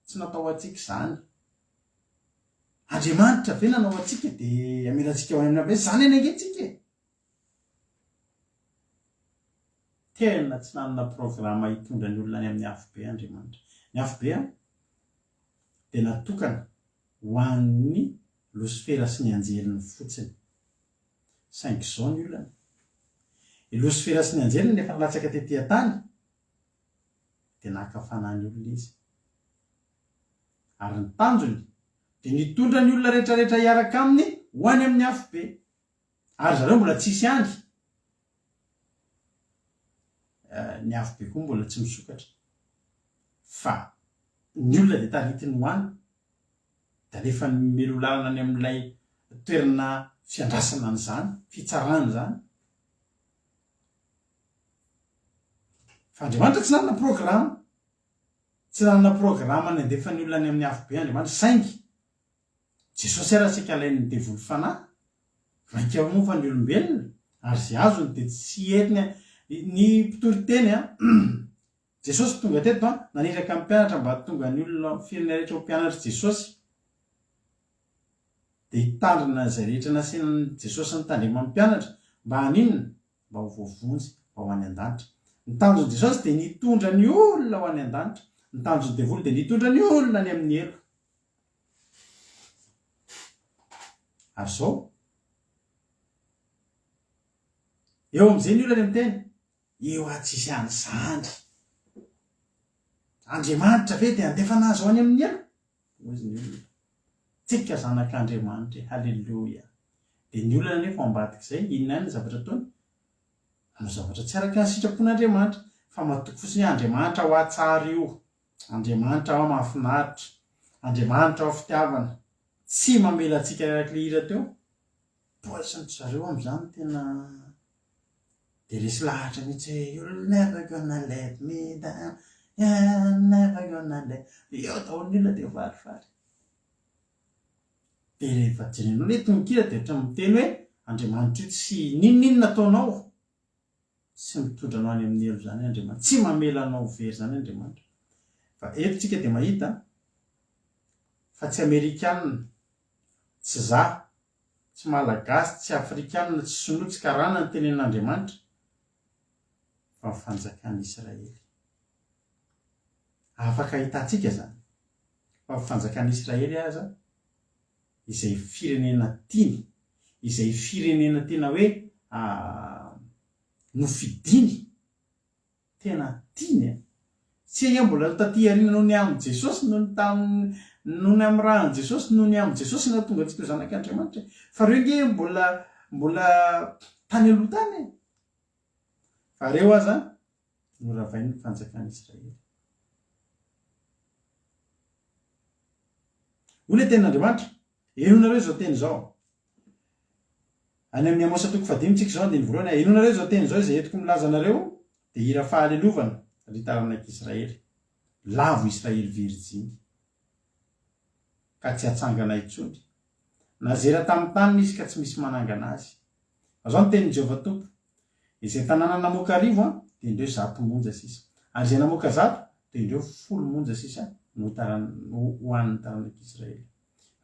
tsy natao antsika izany. Andriamanitra ve nanao antsika dia amelantsika ho any be zany eny angentsika. Tena tsy nanana programa hitondra ny olona any amin'ny afo be Andriamanitra. Ny afo be dia natokana ho an'ny Losifera sy ny anjeliny fotsiny. Saingy izao ny olona. I Losifera sy ny anjeliny rehefa nilatsaka tetỳ an-tany dia nakafana ny olona izy. Ary ny tanjony dia nitondra ny olona rehetrarehetra hiaraka aminy ho any amin'ny afo be. Ary zareo mbola tsisy angy. Ny afo be koa mbola tsy misokatra. Fa ny olona dia taritiny ho any. Da nefa melo lalana any amin'ilay toerana fiandrasana an'izany, fitsarana izany. Fa Andriamanitra tsy nanana programa. Tsy nanana programa ny andefa ny olona any amin'ny afo be Andriamanitra. Saingy Jesosy ara tsika alain'ny devoly fanahy. Vaika moa fa ny olombelona. Ary izay azony dia tsy entiny ny mpitori-teny Jesosy tonga teto naniraka amin'ny mpianatra mba tonga ny olona firena rehetra ho mpianatra Jesosy. Dia hitandrina izay rehetra nasian'i Jesosy ny tandrema amin'ny mpianatra mba haninona, mba ho voavonjy, mba ho any an-danitra. Ny tanjon'i Jesosy dia nitondra ny olona ho any an-danitra. Ny tanjon'ny devoly dia nitondra ny olona any amin'ny elo. Ary izao eo amin'izay ny olona any amin'ny teny eo atsisy an'izany. Andriamanitra ve dia andefana azy ao any amin'ny elo? Hozy ny olona. Tsika zanak'Andriamanitra, halleloia. Dia ny olona nefa ambadika izay inona ihany ny zavatra ataony? Hanao zavatra tsy araka ny sitrapon'Andriamanitra. Fa matoky fotsiny Andriamanitra ho atsara io. Andriamanitra ho mahafinaritra. Andriamanitra ho fitiavana. Tsy mamela antsika araka le hira teo. Poisiny zareo amin'izany tena dia resy lahatra mihitsy hoe you'll never gonna let me down. You'll never gonna let. Eo daholo ny olona dia varivary. Dia rehefa jerenao ilay tononkira dia ohatra miteny hoe Andriamanitra io tsy ninona nataonao. Tsy mitondra anao any amin'ny elo izany Andriamanitra. Tsy mamela anao very izany Andriamanitra. Fa eto tsika dia mahita fa tsy Amerikanina, tsy zaho, tsy Malagasy, tsy Afrikanina, tsy Sinoa, tsy Karana ny tenen'Andriamanitra. Fa ny fanjakan'i Israely. afaka hitantsika zany fa fanjakan'Israely aza izay firenena tiany, izay firenena tena hoe nofidiny tena tiany tsy anga mbola taty arina noho ny amin'ny Jesosy noho ny amin'ny rahan'i Jesosy noho ny amin'ny Jesosy na tonga antsika zanak'Andriamanitra fa reo nge mbola tany aloha tany fa reo aza noravainy ny fanjakan'Israely. Ole tenin'Andriamanitra enonareo zao teny zao any amin'ny Amosa 5:5 zao andiny voalohany enonareo zao teny zao izay entiko milaza anareo dia hira fahalelovana ritaranak'Israely lavo Israely virjiny ka tsy hatsangana intsony nazera tamin'ny tany izy ka tsy misy manangana azy. Zao ny tenin'i Jehovah Tompo izay tanàna namoaka arivo dia indreo 100 monja sisa ary izay namoaka 100 dia indreo 10 monja sisa no hoan'ny taranak'Israely.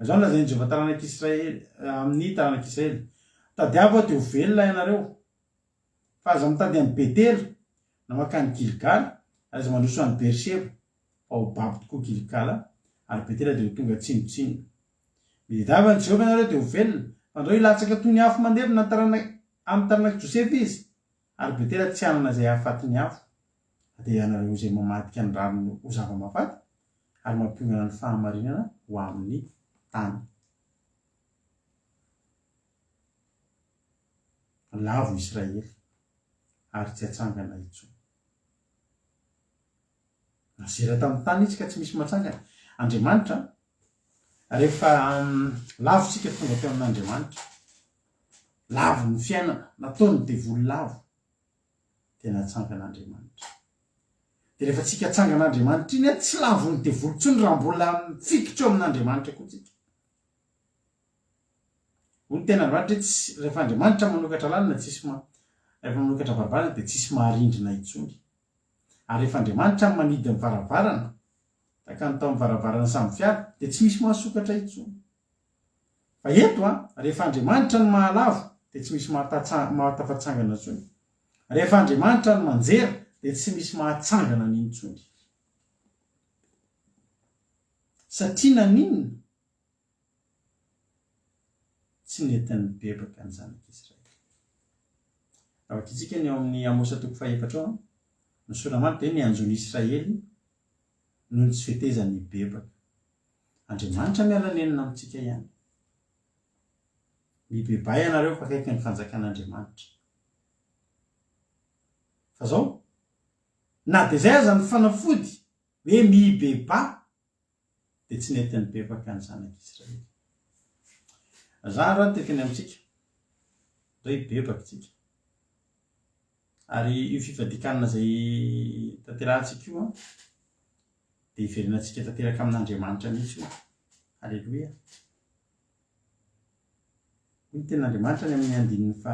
Zao lazain'i Jehovah taranak'Israely amin'ny taranak'Israely tadiavo teo velona ianareo fa aza mitady amin'ny Betely na makany Gilgal aza mandroso any Berseba fa ho babo tokoa Gilgal ary Betely dia ho tonga tsinotsinona. Midavany Jehovah ianareo dia ho velona fa andreo ilatsaka toy ny afo mandevina amin'ny taranak'i Josefy izy ary Betely tsy hanana izay hahafaty ny afo dia ianareo izay mamadika ny rano ho zava-mahafaty ary mampiongana ny fahamarinana ho amin'ny tany. Lavo Israely ary tsy hatsangana intsony. Nazera tamin'ny tany izy ka tsy misy matsangana. Andriamanitra rehefa lavontsika tonga teo amin'Andriamanitra lavo ny fiainana nataony devoly lavo dia natsangan'Andriamanitra. Dia rehefa tsika tsangan'Andriamanitra iny tsy lavo ny devoly intsony raha mbola mifikitra eo amin'Andriamanitra koa tsika. Hoy ny tenandriamanitra rehefa Andriamanitra manokatra lalina rehefa manokatra varavarana dia tsisy maharindrina intsony. Ary rehefa Andriamanitra manidy ny varavarana taka ny tao amin'ny varavarana samy fiara dia tsy misy mahasokatra intsony. Fa eto rehefa Andriamanitra ny mahalavo dia tsy misy mahatafatsangana intsony. Rehefa Andriamanitra ny manjera dia tsy misy mahatsangana n'intsony. Satria naninona tsy nentin'ny bebaka ny zanak'Israely. Afaka itsika ny eo amin'ny Amosa 4:4 ny soramanitra dia nianjony Israely noho ny tsy fetezan'ny bebaka. Andriamanitra miala nenina amintsika ihany. Mibeba ianareo fa akaiky ny fanjakan'Andriamanitra. Fa zao na dia izay aza ny fanafody hoe mibeba dia tsy nentin'ny bebaka ny zanak'Israely. Zara tekany amintsika zao hibebaka tsika ary io fifadikanana izay tanterahantsika io dia hiverenantsika tanteraka amin'Andriamanitra mihitsy io. Halleloia. Ny tenin'Andriamanitra ny amin'ny andininy fa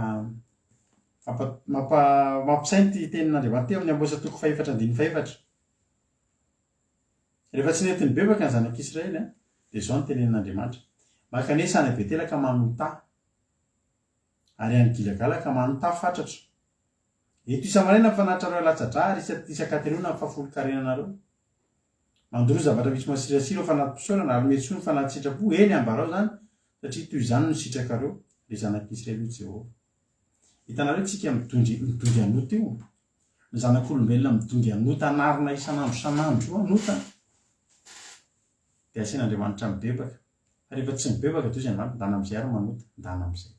mampisainty tenin'Andriamanitra teo amin'ny Amosa 4:4. Rehefa tsy nentin'ny bebaka ny zanak'Israely dia zao ny tenin'Andriamanitra makanesa any Betela ka manota ary any Gilgal ka manota fatratra. Eto Isa-maraina fanatitra reo latsa-dra ary isakaterona amin'ny fafolo-karenanareo. Mandoro zavatra misy masirasira ao fanaty pisaorana ary mety soa ny fanaty sitrapo eny ambarao zany satria toy izany no sitrakareo le zanak'Israely Jehovah. Hitanareo tsika midongy anota io. Ny zanak'olombelona midongy anota anarina isanandro io anota. Dia asian'Andriamanitra mibebaka. Rehefa tsy mibebaka toy izay ndana amin'izay ary manota ndana amin'izay.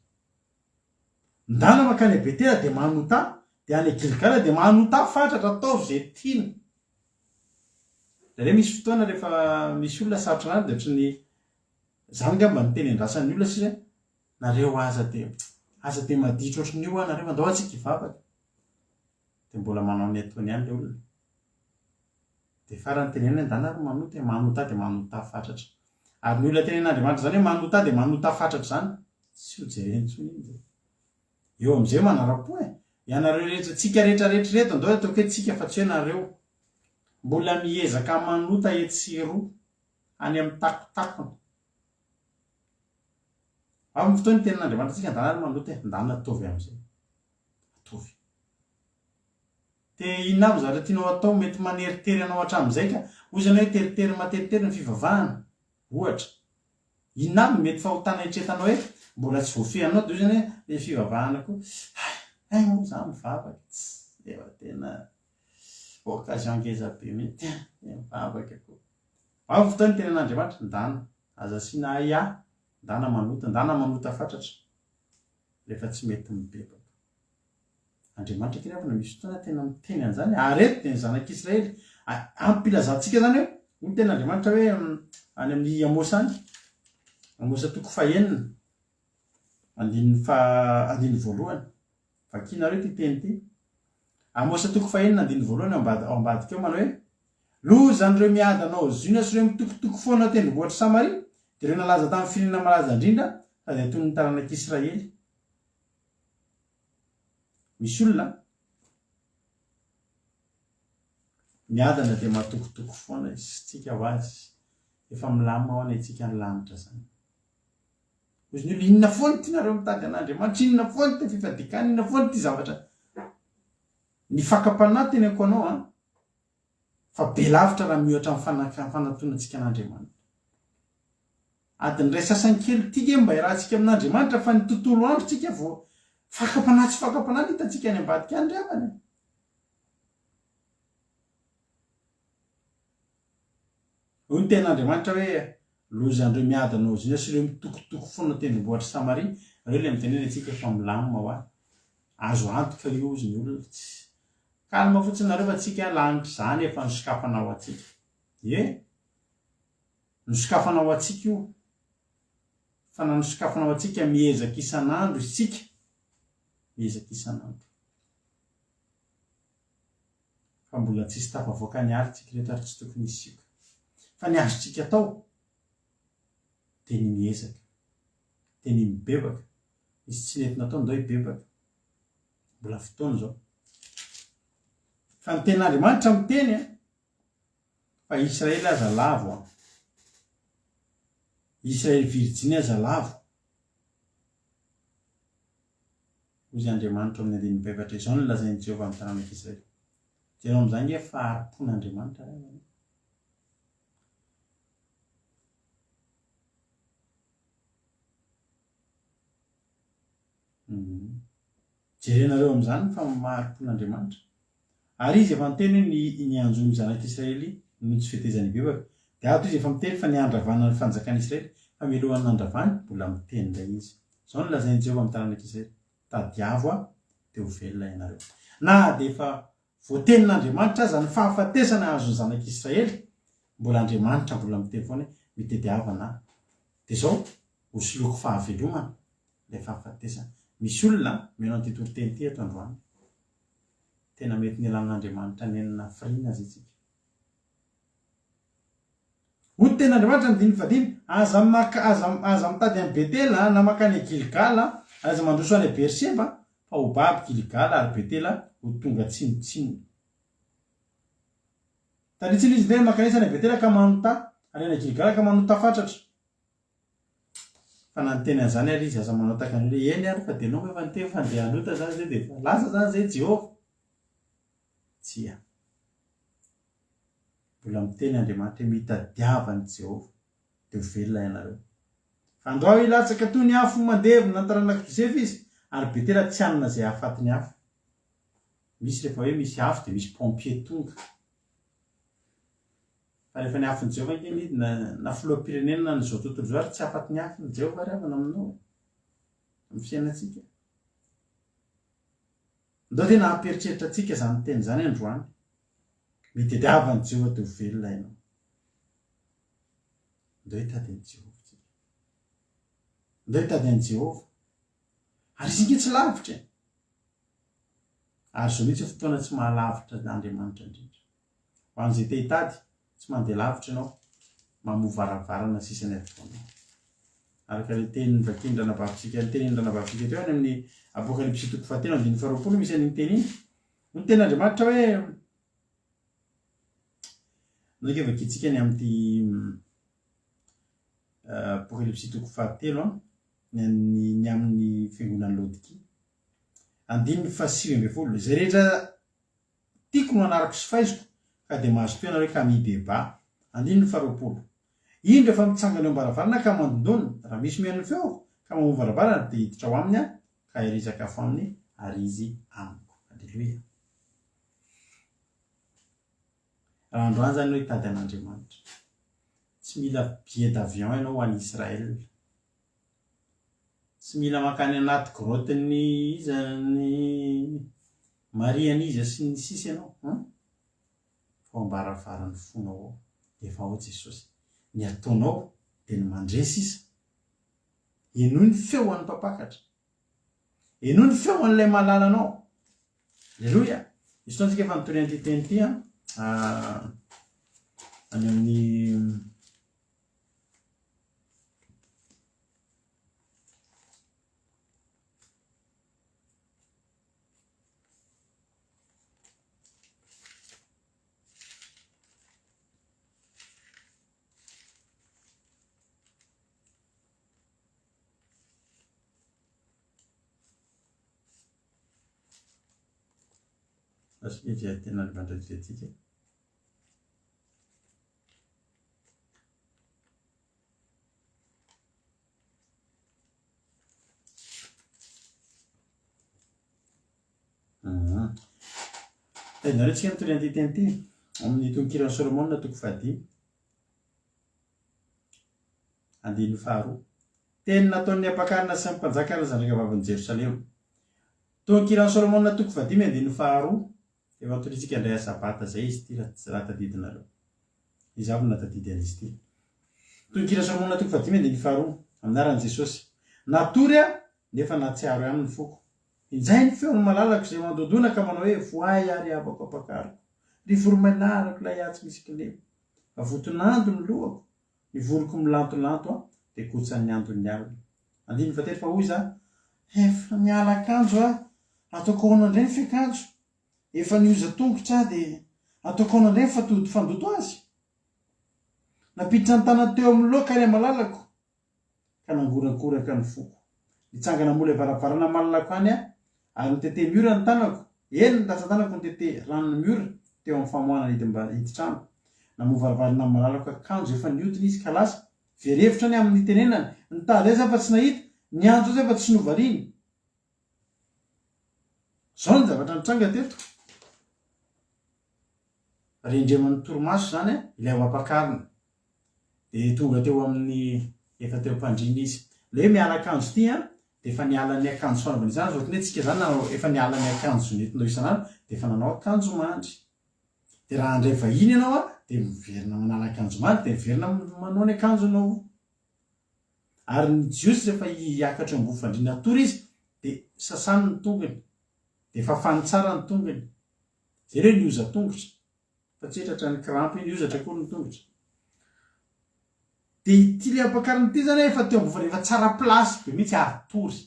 Ndana makany Betela dia manota dia any Gilgal dia manota fatratra ataovy izay tiany. Dia misy fotoana rehefa misy olona sarotra anary dia ohatran'ny zany ngamba ny teny andrasan'ny olona sisa nareo aza dia maditra ohatran'io nareo andao antsika hivavaka. Dia mbola manao ny ataony ihany ilay olona. Dia farany tenenina ndana ary manota dia manota fatratra. Ary ny olona tenen'Andriamanitra zany hoe manota dia manota fatratra zany tsy ho jerena intsony iny. Eo amin'izay manara-po ianareo tsika rehetrarehetra reto andao ataoko hoe tsika fa tsy hoe nareo mbola miezaka manota etsiroa any amin'ny takotakony. Amin'ny fotoana ny tenin'Andriamanitra tsika ndana ary manota ndana atovy amin'izay. Atovy. te inona aby zavatra tianao atao mety maneritery anao hatramin'izay ka ozany hoe teritery materitery ny fivavahana ohatra inona aby mety fahotana hitretanao hoe mbola tsy voafehanao de ozany hoe fivavahana koa moa za mivavaka efa tena occasion ngeza be mety mivavaka koa ao fotoany tena n'Andriamanitra ndana aza sina ay ndana manota fatratra rehefa tsy mety mibebaka Andriamanitra kely avana misy fotoana tena miteny an'izany arety teny zanak'Israely ampilazantsika zany hoe ny tena Andriamanitra hoe any amin'ny Amosa any Amosa toko fahenina andiny voalohany vakianareo ty teny ty Amosa toko fahenina andiny voalohany ao ambadika eo manao hoe lozany reo miady anao zina sy reo mitokotoko foana tendrombohitra Samaria de reo nalaza tamin'ny firenena malaza indrindra sady atony ny taranak'Israely misy olona miadana de matokotoko foana izy tsika ho azy efa milamina ho any antsika ny lanitra zany ozy ny olo inona foana tianareo mitady an'Andriamanitra inona foana ty fifadikana inona foana ty zavatra ny fakapanahy teny ako anao fa be lavitra raha miohatra fanantonantsika an'Andriamanitra adiny ray sasany kely tika mba irahantsika amin'Andriamanitra fa ny tontolo andro tsika vao fakapanahy tsy fakapanahy hitantsika any ambadika any avany hoy ny ten'Andriamanitra hoe lozandreo miady anao zina sy reo mitokotoko foana tendrombohitra Samaria reo le mitenena antsika efa milamina ho any azo antoka io ozy ny olona tsy kalma fotsiny nareo fa tsika lanitra zany efa nisokafana ao atsika nisokafana ao atsika io fa na nisokafana ao atsika miezaka isan'andro isika miezaka isan'andro fa mbola tsisy tafavoaka ny alitsika reto ary tsy tokony isika fa ny azotsika atao de ny miezaka de ny mibebaka izy tsy nentina atao ndao hibebaka mbola fotoana zao fa ny ten'Andriamanitra miteny fa Israely aza lavo Israely Virginie aza lavo ozy Andriamanitra amin'ny andiny bebatra izao ny lazainy Jehova amin'ny taranak'Israely jereo amin'izany hoe faharipon'Andriamanitra jerenareo amin'izany fa maharipon'Andriamanitra ary izy efa miteny hoe ny anjony zanak'Israely no tsy fetezany bebaka de ato izy efa miteny fa ny andravana ny fanjakan'Israely fa milohan'ny andravany mbola miteny ndray izy zao ny lazainy Jehova amin'ny taranak'Israely tadiavo de ho velona ianareo na de efa voatenin'Andriamanitra aza ny fahafatesana azony zanak'Israely mbola Andriamanitra mbola miteny foana mitediavana de zao hosoloko fahavelomana le fahafatesana misy olona meno an'ity teny ty eto androany tena mety ny lanin'Andriamanitra nenina firina azy itsika hoy ten'Andriamanitra ny diny fadiny aza mitady amin'ny Betela na makany Gilgala aza mandroso any Berseba fa ho baby Gilgala ary Betela ho tonga tsinitsiny tanitsiny izy tena makanisany Betela ka manota ary any Gilgala ka manota fatratra fa na ny teny an'izany ary izy aza manao tahaka ny hoe eny ary fa de nao efa niteny fa andeha hanota zany zay de efa lasa zany zay Jehova tsia mbola miteny Andriamanitra mitadiavany Jehova de ho velona ianareo fa andao ilatsaka toy ny afo mandevina ny taranak'i Josefa izy ary Betela tsy hanana zay ahafaty ny afo misy rehefa hoe misy afo de misy pompier tonga fa rehefa ny afony Jehova kely na filoham-pirenena ny zao tontolo zao ary tsy afaty ny afony Jehova ary avana aminao amin'ny fiainantsika ndao tena hamperitreritra atsika zany teny zany androany mitediavany Jehova de ho velona ianao ndao hitady any Jehova tsika ndao hitady any Jehova ary izy inge tsy lavitra ary zao mihitsy fotoana tsy mahalavitra n'Andriamanitra indrindra ho an'izay te hitady tsy mandeha lavitra ianao mamovaravarana sisany avokoanao araka le teny vakiny ranabavitsika ny teniny ranabavitsika teo any amin'ny Apokalipsy toko fahatelo andiny faharoapolo misy an'iny teny iny ny ten'Andriamanitra hoe nake vakitsika any amin'ny Apokalipsy toko fahatelo ny amin'ny fiangonan'ny Laodikia andiny 7:20 zay rehetra tiako no anarako sy faiziko ka dia mahazo toenareo ka mideba. Andininy faharoapolo. Iny rehefa mitsangana eo ambaravarana ka mandondona raha misy mihaino feo ka mamono varavarana dia hiditra ao aminy ka hirizaka afo aminy ary izy amiko. Aleloia. Raha androany zany hoe hitady an'Andriamanitra. Tsy mila billet d'avion ianao ho any Israël. Tsy mila makany anaty grottiny izany Marian'iza sy ny sisa ianao. Fa ambaravarany fonao ao efa ao Jesosy. Ny ataonao dia ny mandresy isa. Enoy ny feo an'ny mpapakatra. Enoy ny feo an'ilay malala anao. Aleloia. Misy fotoantsika efa nitorina an'ity teny ity any amin'ny dia tena nivandradrantsika. Nareo tsika nitorina an'ity teny ity amin'ny tononkirana Solomona toko fahadimy. Andininy faharoa. Teny nataon'ny ampakarina sy ny mpanjakana zanaka vavan'i Jerosalema. Tononkirana Solomona toko fahadimy andininy faharoa. Efa torintsika indray sabata zay izy ity raha tadidinareo. Izabo natadidy an'izy ity. Tononkirana Solomona toko fahadimy andininy faharoa. Aminaran'i Jesosy. Natory nefa natsiaro ihany ny foko. Injay ny feon'ny malalako izay mandodona ka manao hoe voay ary abako ampakariko. Ny voromailahako ilay atsy misy kilemo. Avotonando ny lohako. Ny voloko milantolanto dia kotsan'ny andon'ny alina. Andininy fahatelo fa hoy za. Efa niala akanjo ataoko ahoana indray ny fiakanjo. Efa nioza tongotra dia ataoko ahoana indray ny fandoto azy. Napiditra ny tanany teo amin'ny loka ilay malalako. Ka nangorankoraka ny foko. Nitsangana mola varavarana malalako any ary nitete miora ny tanako. Eny ny latsa-tanako nitete ranony miora teo amin'ny famoahana hiditra-trano. Namoa varavarana malalako akanjo efa niotiny izy ka lasa. Verevitra ny amin'ny tenenany. Nitady azy fa tsy nahita. Ny andro azy fa tsy novariany. Zao ny zavatra nitranga teto. Rendreman'ny torimaso zany ilay ao ampakarina. Dia tonga teo amin'ny efa teo mpandrina izy. Ilay miala akanjo ity dia efa niala ny akanjo fanaovana izany. Zao hoe tsika zany efa niala ny akanjo nentinao isan'andro dia efa nanao akanjo mandry. Dia raha andray vahiny ianao dia miverina manala akanjo mandry dia miverina manao ny akanjo anao. Ary ny jiosy rehefa hiakatra amin'ny fandriana atory izy dia sasany ny tongony. Dia fafany tsara ny tongony. Zay hoe nioza tongotra. Fa tsy hitratra ny krampy niozatra koa ny tongotra. Dia ity ilay ampakarina ity zany efa teo ambofany efa tsara plasy be mihitsy atory.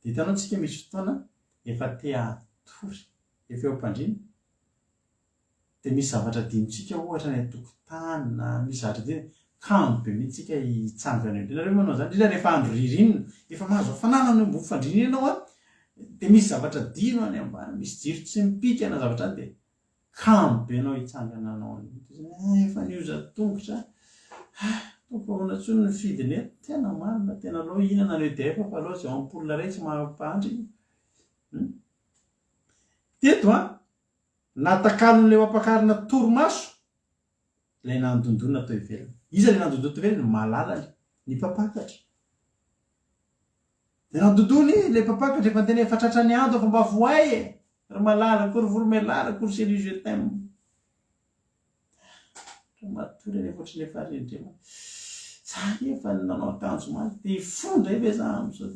Dia hitanao tsika misy fotoana efa te atory. Efa eo am-pandriana. Dia misy zavatra dinitsika ohatra ny atokotany na misy zavatra dia kanto be mihitsika hitsangana eo. Nareo manao zany indrindra rehefa andro ririnina efa mahazo hafanana ny ambony fandriana ianao dia misy zavatra dino any ambany, misy jiro tsy mipika na zavatra dia kanto be ianao hitsangana anao. Efa nioza tongotra. Toko ahoana tsony ny fidiny tena marina, tena aloha ihinana an'io dia efa fa aloha izay ampola iray tsy mahampandry. Teto natakalon'ilay ampakarina torimaso ilay nandondona tao ivelany. Iza ilay nandondona tao ivelany? Malalany, ny mpapakatra. Dia nandondony ilay mpapakatra efa tena efa tratra ny ando fa mba voay ry malala kory voromailala kory celui je t'aime. Matory rehefa ohatry ilay faharendrema. Zany efa nanao akanjo mandry dia fondra eve za amin'izao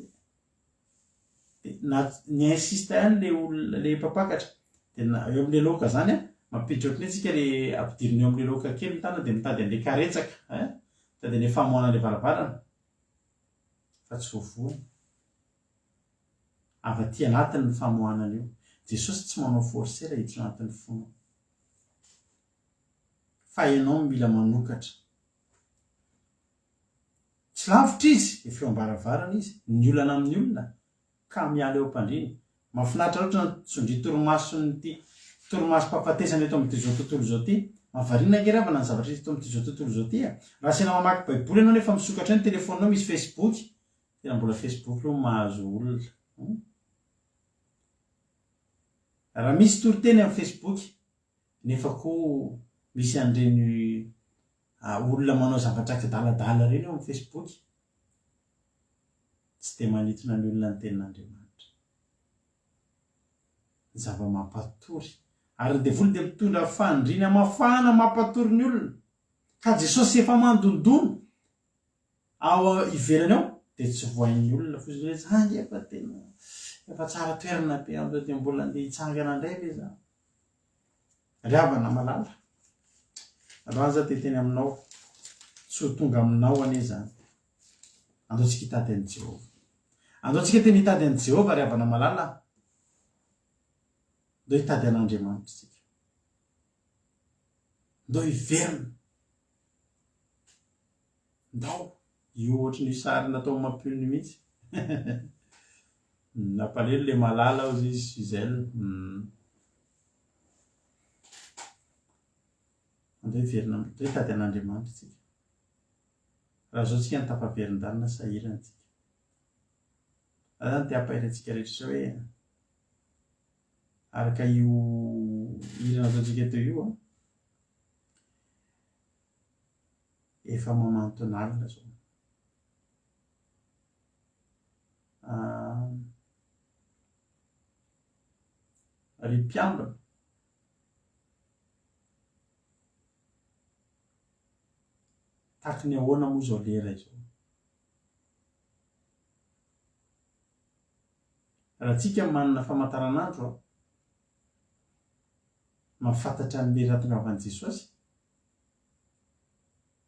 dia ni-insiste ihany ilay mpapakatra. Dia eo amin'ilay loka zany mampiditra ohatry ny tsika ilay ampidiriny eo amin'ilay loka kely ny tanana dia mitady an'ilay karetsaka. Mitady an'ilay famoahana ilay varavarana. Fa tsy voavoany. Avy aty anatiny ny famoahana io. Jesosy tsy manao forcer hiditra anatin'ny fonao. Fa ianao mila manokatra. Tsy lavitra izy, efa eo am-baravarana izy, ny olana amin'ny olona ka miala eo am-pandriana. Mahafinaritra loatra ny tsondry torimasony ity torimasom-pahafatesana eto amin'ity zao tontolo zao ty mahavariana ngeravana ny zavatra eto amin'ity zao tontolo zao ty raha sena mamaky baiboly ianao nefa misokatra ny telefoninao misy Facebook tena mbola Facebook io mahazo olona raha misy toriteny amin'ny Facebook nefa koa misy an'ireny olona manao zavatra akadaladala reny eo amin'ny Facebook tsy dia manitona ny olona ny tenin'Andriamanitra zava-mampatory ary ny devoly dia mitondra fandriana mafana mampatory ny olona ka Jesosy efa mandondona ao ivelany ao dia tsy vohain'ny olona fotsiny hoe zangy efa tsara toerana be amin'izao dia mbola andeha hitsangana indray ve za riavana malala raha za teteny aminao tsy ho tonga aminao anie zany andaotsika hitady an'i Jehova andaotsika teny hitady an'i Jehova riavana malala ndao hitady an'Andriamanitra tsika ndao hiverina ndao io ohatry ny sary natao mampion'ny mihitsy nampalelo le malala ao izy izay andao hiverina ndao hitady an'Andriamanitra tsika raha zao tsika ny tafaverin-dalina sahirana tsika zany ty ampahirantsika rehetra hoe araka io irana ataontsika teo io efa mamantona alina zao ry mpiambina taky ny ahoana moa zao lera izao raha tsika manana famantaranandro mafantatra ny lera tongavan'i Jesosy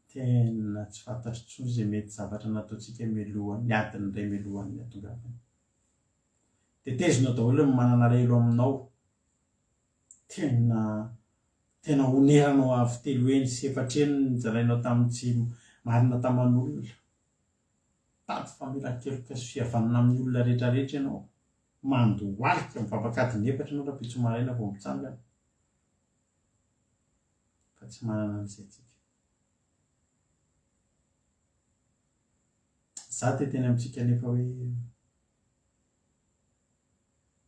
tena tsy fantatro tsony zay mety zavatra nataontsika milohany ny adiny iray milohany atongavany tetezina daholo ny manana lelo aminao tena oneranao avy telo eny sy efatra eny nyjarainao tamin'ny tsy marina taman'olona tady famelan-keloka sy fihavanana amin'ny olona rehetrarehetra ianao mandohalika mivavakadiny efatra ianao raha pitso maraina vao mitsangana fa tsy manana an'izay tsika za teteny amintsika nefa hoe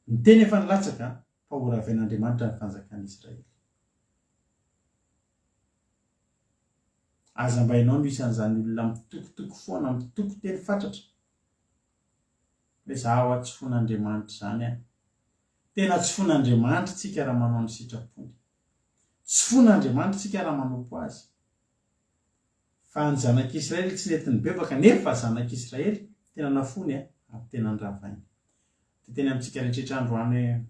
ny teny efa nilatsaka fa horaven'Andriamanitra ny fanjakan'Israely aza mbainao no isan'izany olona mitokotoko foana mitoko teny fatratra hoe zaho tsy fon'Andriamanitra zany tena tsy fon'Andriamanitra tsika raha manao ny sitrapony tsy fon'Andriamanitra tsika raha manompo azy fa ny zanak'Israely tsy netiny bebaka nefa zanak'Israely tena nafony aby tena niravainy teny amintsika rehetrarehetra androany hoe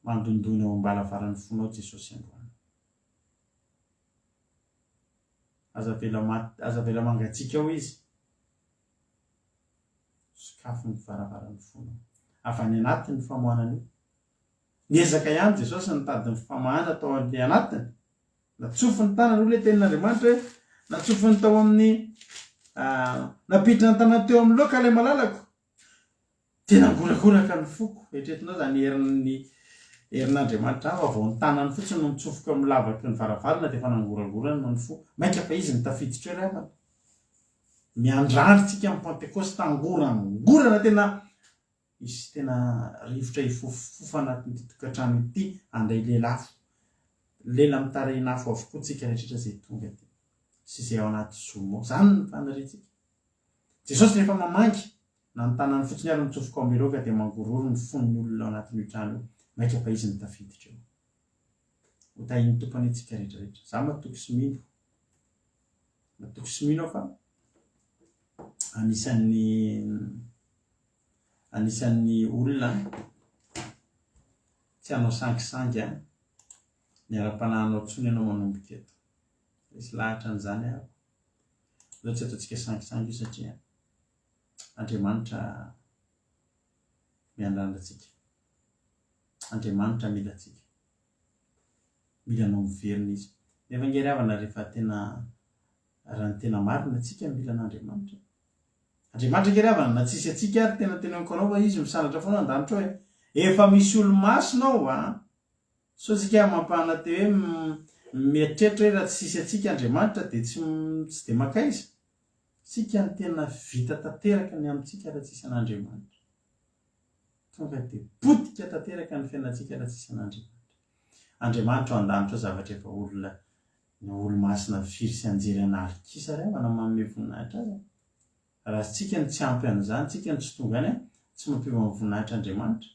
mandondona eo ambalavarany fonao Jesosy androany aza vela mangatsika ao izy sokafo ny varavarany fonao avy any anatiny famohanana io niezaka ihany Jesosy nitady ny famahana tao an'le anatiny natsofiny tanany olona tenin'Andriamanitra hoe natsofiny tao amin'ny napiditra ny tanany teo amin'ny loka ilay malalako tena ngorakoraka ny foko eritreretinao zany herin'Andriamanitra hafa vao ny tanany fotsiny no mitsofoka amin'ny lavaky ny varavarana dia efa nangorangorana ny foko mainka fa izy nitafiditra eo ravana miandrandritsika amin'ny Pentekosta ngorana tena izy tena rivotra ifofofo anatin'ity tokantrano ity andray lelafo lela mitarehinafo avokoa tsika rehetrarehetra zay tonga ty sy izay ao anaty zomo zany ny fanaritsika Jesosy rehefa mamangy na ny tanany fotsiny ary mitsofoka ao amin'ny loka dia mangororo ny fon'ny olona ao anatin'io trano io mainka fa izy nitafiditra eo ho tahiny tompany itsika rehetrarehetra za matoky sy mino aho fa anisan'ny olona tsy hanao sangisangy ny ara-panahinao tsony ianao manomboka eto isy lahatra n'izany aho zao tsy ataontsika sangisangy io satria Andriamanitra miandrandratsika Andriamanitra mila tsika mila anao miverina izy nefa ngery havana rehefa raha ny tena marina tsika mila an'Andriamanitra Andriamanitra ngery havana na tsisy atsika ary tena teneniko anao fa izy misandratra foana an-danitra hoe efa misy olo-masonao so tsika mampahana teo hoe mieritreritra hoe raha tsy sisy atsika Andriamanitra dia tsy dia makaiza. Tsika ny tena vita tanteraka ny amintsika raha tsisy an'Andriamanitra. Tonga dia potika tanteraka ny fiainantsika raha tsisy an'Andriamanitra. Andriamanitra ao an-danitra zavatra efa olona ny olo-masina firy sy anjery anarikisa ray manamamy voninahitra azy. Raha tsika ny tsy ampy an'izany, tsika ny tsy tonga any tsy mampiova amin'ny voninahitra Andriamanitra.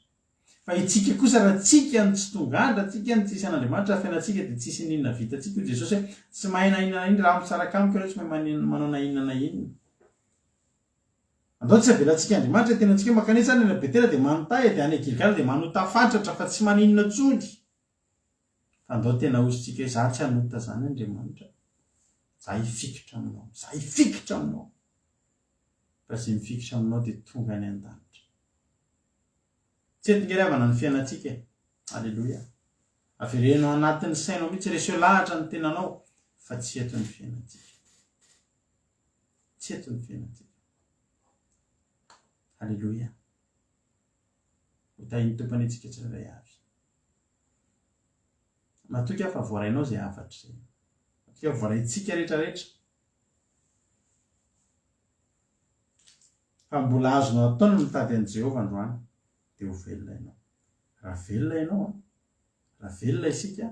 Fa itsika kosa raha tsika ny tsy tonga any, raha tsika ny tsisy an'Andriamanitra fiainantsika dia tsisy n'inona vitantsika ho Jesosy hoe tsy mahay na inona na inona raha mitsaraka amiko ianao tsy mahay manao na inona na inona. Andao tsy avelantsika Andriamanitra tena antsika makanetsy any ena Betela dia manontay dia any Gilgala dia manota fatratra fa tsy maninona tsony. Andao tena ozintsika hoe za tsy hanota zany Andriamanitra. Za hifikitra aminao, za hifikitra aminao. Fa izay mifikitra aminao dia tonga any an-danitra. Tsy entingeravana ny fiainantsika. Alleloia. Averenao anatin'ny sainao mihitsy reseo lahatra ny tenanao fa tsy eto ny fiainantsika. Tsy eto ny fiainantsika. Alleloia. Hotahiny tompany antsika tsirairay avy. Matoka fa voarainao izay hafatra izay. Matoka voaraintsika rehetrarehetra. Fa mbola azonao atao ny mitady an'i Jehovah androany dia ho velona ianao. Raha velona ianao, raha velona isika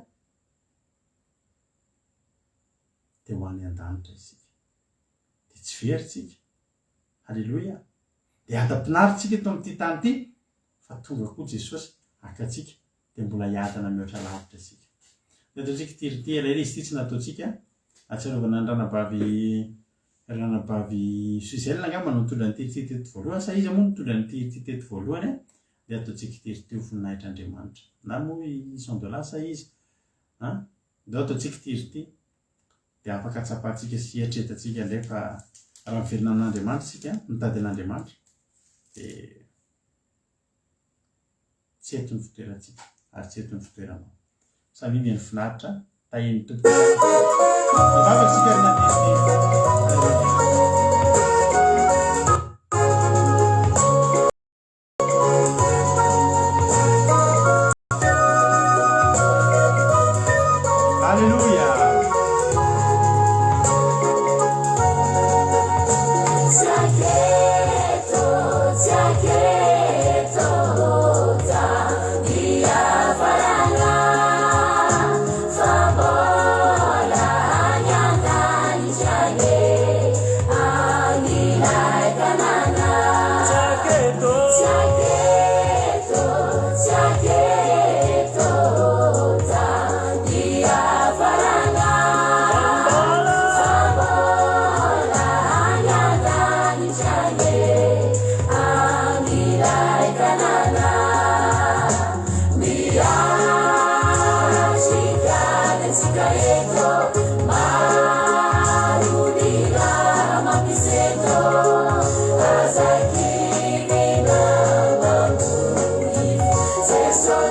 dia ho any an-danitra isika. Dia tsy veritsika. Alleloia. Dia adam-pinaritsika eto amin'ity tany ity fa tonga koa Jesosy akatsika dia mbola hiadana mihoatra lavitra isika. Nataontsika tirity ela izy ity tsy nataontsika atsarovana ny ranabavy Suzel angamba no nitondra ny tirity teto voalohany sa izy moa nitondra ny tirity teto voalohany dia ataontsika tirity ho voninahitra Andriamanitra. Na moa $100 sa izy. Ndao ataontsika tirity dia afaka tsapahantsika sy eritreretantsika indray fa raha miverina amin'Andriamanitra isika mitady an'Andriamanitra dia tsy eto ny fitoerantsika ary tsy eto ny fitoeranao. Saminy ny finaritra tahiny tompo. Mivavatsika ry natezy. So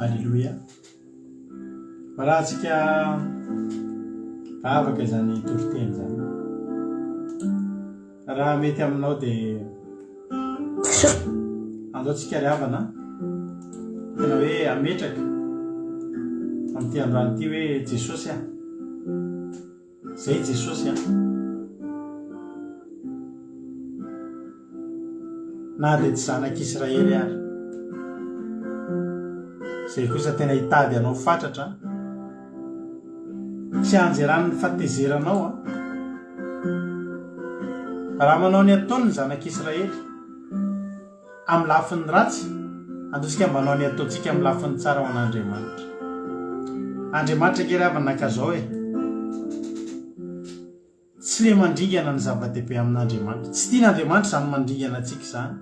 Alléluia. Raha antsika afaka izany toriteny zany. Raha mety aminao dia andao tsika ry havana tena hoe ametraka amin'ity androany ity hoe Jesosy a. Zay Jesosy a. Na dia tsy zanak'Israely ary. Zay kosa tena hitady anao fatratra, tsy anjerany ny fahatezeranao a. Raha manao ny ataony ny zanak'Israely amin'ny lafiny ratsy, andosika manao ny ataontsika amin'ny lafiny tsara ho an'Andriamanitra. Andriamanitra kely avy nakazao hoe tsy le mandringana ny zava-dehibe amin'Andriamanitra. Tsy tian'Andriamanitra zany mandringana antsika zany.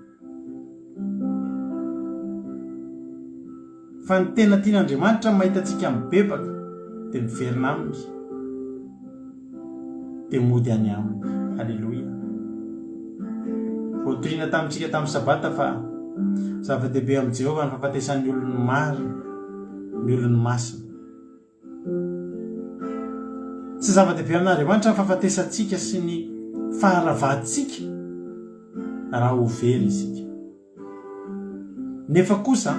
Fa ny tena tian'Andriamanitra mahita antsika mibebaka dia miverina aminy, dia mody any aminy. Halleloia. Voatoriana tamintsika tamin'ny sabata fa zava-dehibe amin'i Jehovah ny fahafatesan'ny olony maro, ny olony masina. Tsy zava-dehibe amin'Andriamanitra ny fahafatesantsika sy ny faharavahantsika raha ho very isika. Nefa kosa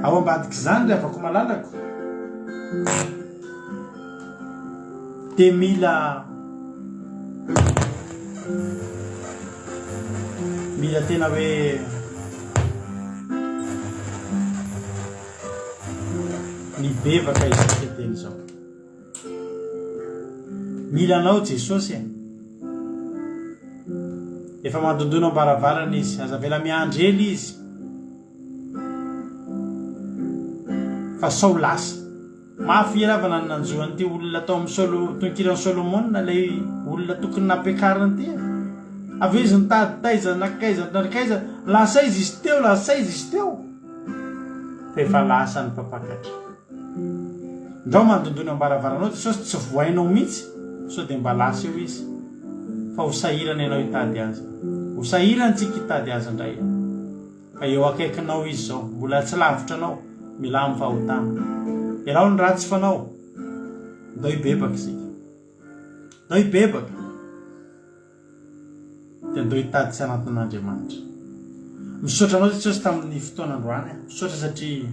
ao ambadika izany ry havako malalako dia mila tena hoe mibebaka isika teny izao. Mila anao Jesosy efa mandondona ambaravarana izy, aza vela miandry izy fa sao lasa. Mafy ravana ny nanjoany ty olona tao amin'ny tonkiran'ny Solomona, ilay olona tokony nampiakariny ty. Avy izy nitady taiza nakaiza, lasa izy teo. Fa efa lasa ny mpapakatra. Ndao mandondona ambaravarana Jesosy tsy vohainao mihitsy, so dia mba lasa eo izy. Fa ho sahirana ianao hitady azy. Ho sahirana tsika hitady azy indray. Fa eo akaikinao izy zao, mbola tsy lavitra anao, mila amin'ny fahotana. Ianao ny ratsy fanao, ndao hibebaka isika. Ndao hibebaka. Dia ndao hitady tsy anatin'Andriamanitra. Misaotra anao Jesosy tamin'ny fotoan'androany. Misaotra satria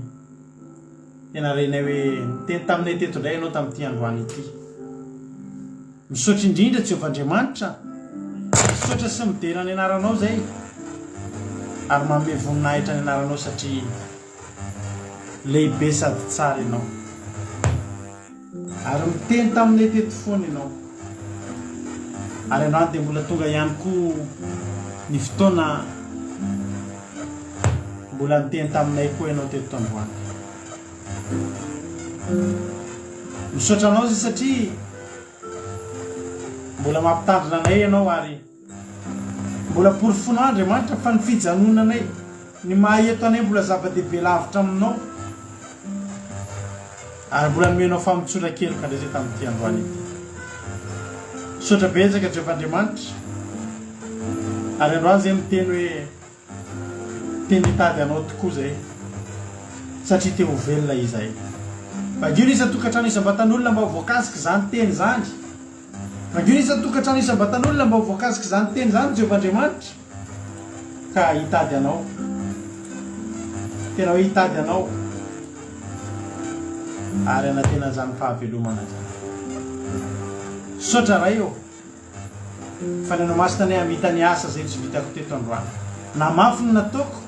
tena renay hoe teny taminay teto indray ianao tamin'ity androany ity. Misaotra indrindra Jehovah-Andriamanitra. Misaotra sy midera ny anaranao zay. Ary manome voninahitra ny anaranao satria lehibe sady tsara ianao. Ary miteny taminay teto foana ianao. Ary ianao dia mbola tonga ihany koa ny fotoana mbola miteny taminay koa ianao teto androany. Misaotra anao zay satria mbola mampitandrina anay ianao ary mbola porofon'Andriamanitra fa ny fijanonanay ny mahaeto anay mbola zava-dehibe lavitra aminao ary mbola nomenao famotsora kely ka ndray zay tamin'ity androany ity. Sotra betsaka Jehovah'Andriamanitra ary androany zay miteny hoe teny hitady anao tokoa zay satria te ho velona izay. Magiro isa tokantrano isam-batan'olona mba ho voakasika zany teny zany. Magiro isa tokantrano isam-batan'olona mba ho voakasika zany teny zany Jehovah'Andriamanitra ka hitady anao. Tena hoe hitady anao ary anatenan'izany fahavelomana zany. Sotra ray eo fa ny anomasina anay hamita ny asa zay tsy vitako teto androany. Na mafy no nataoko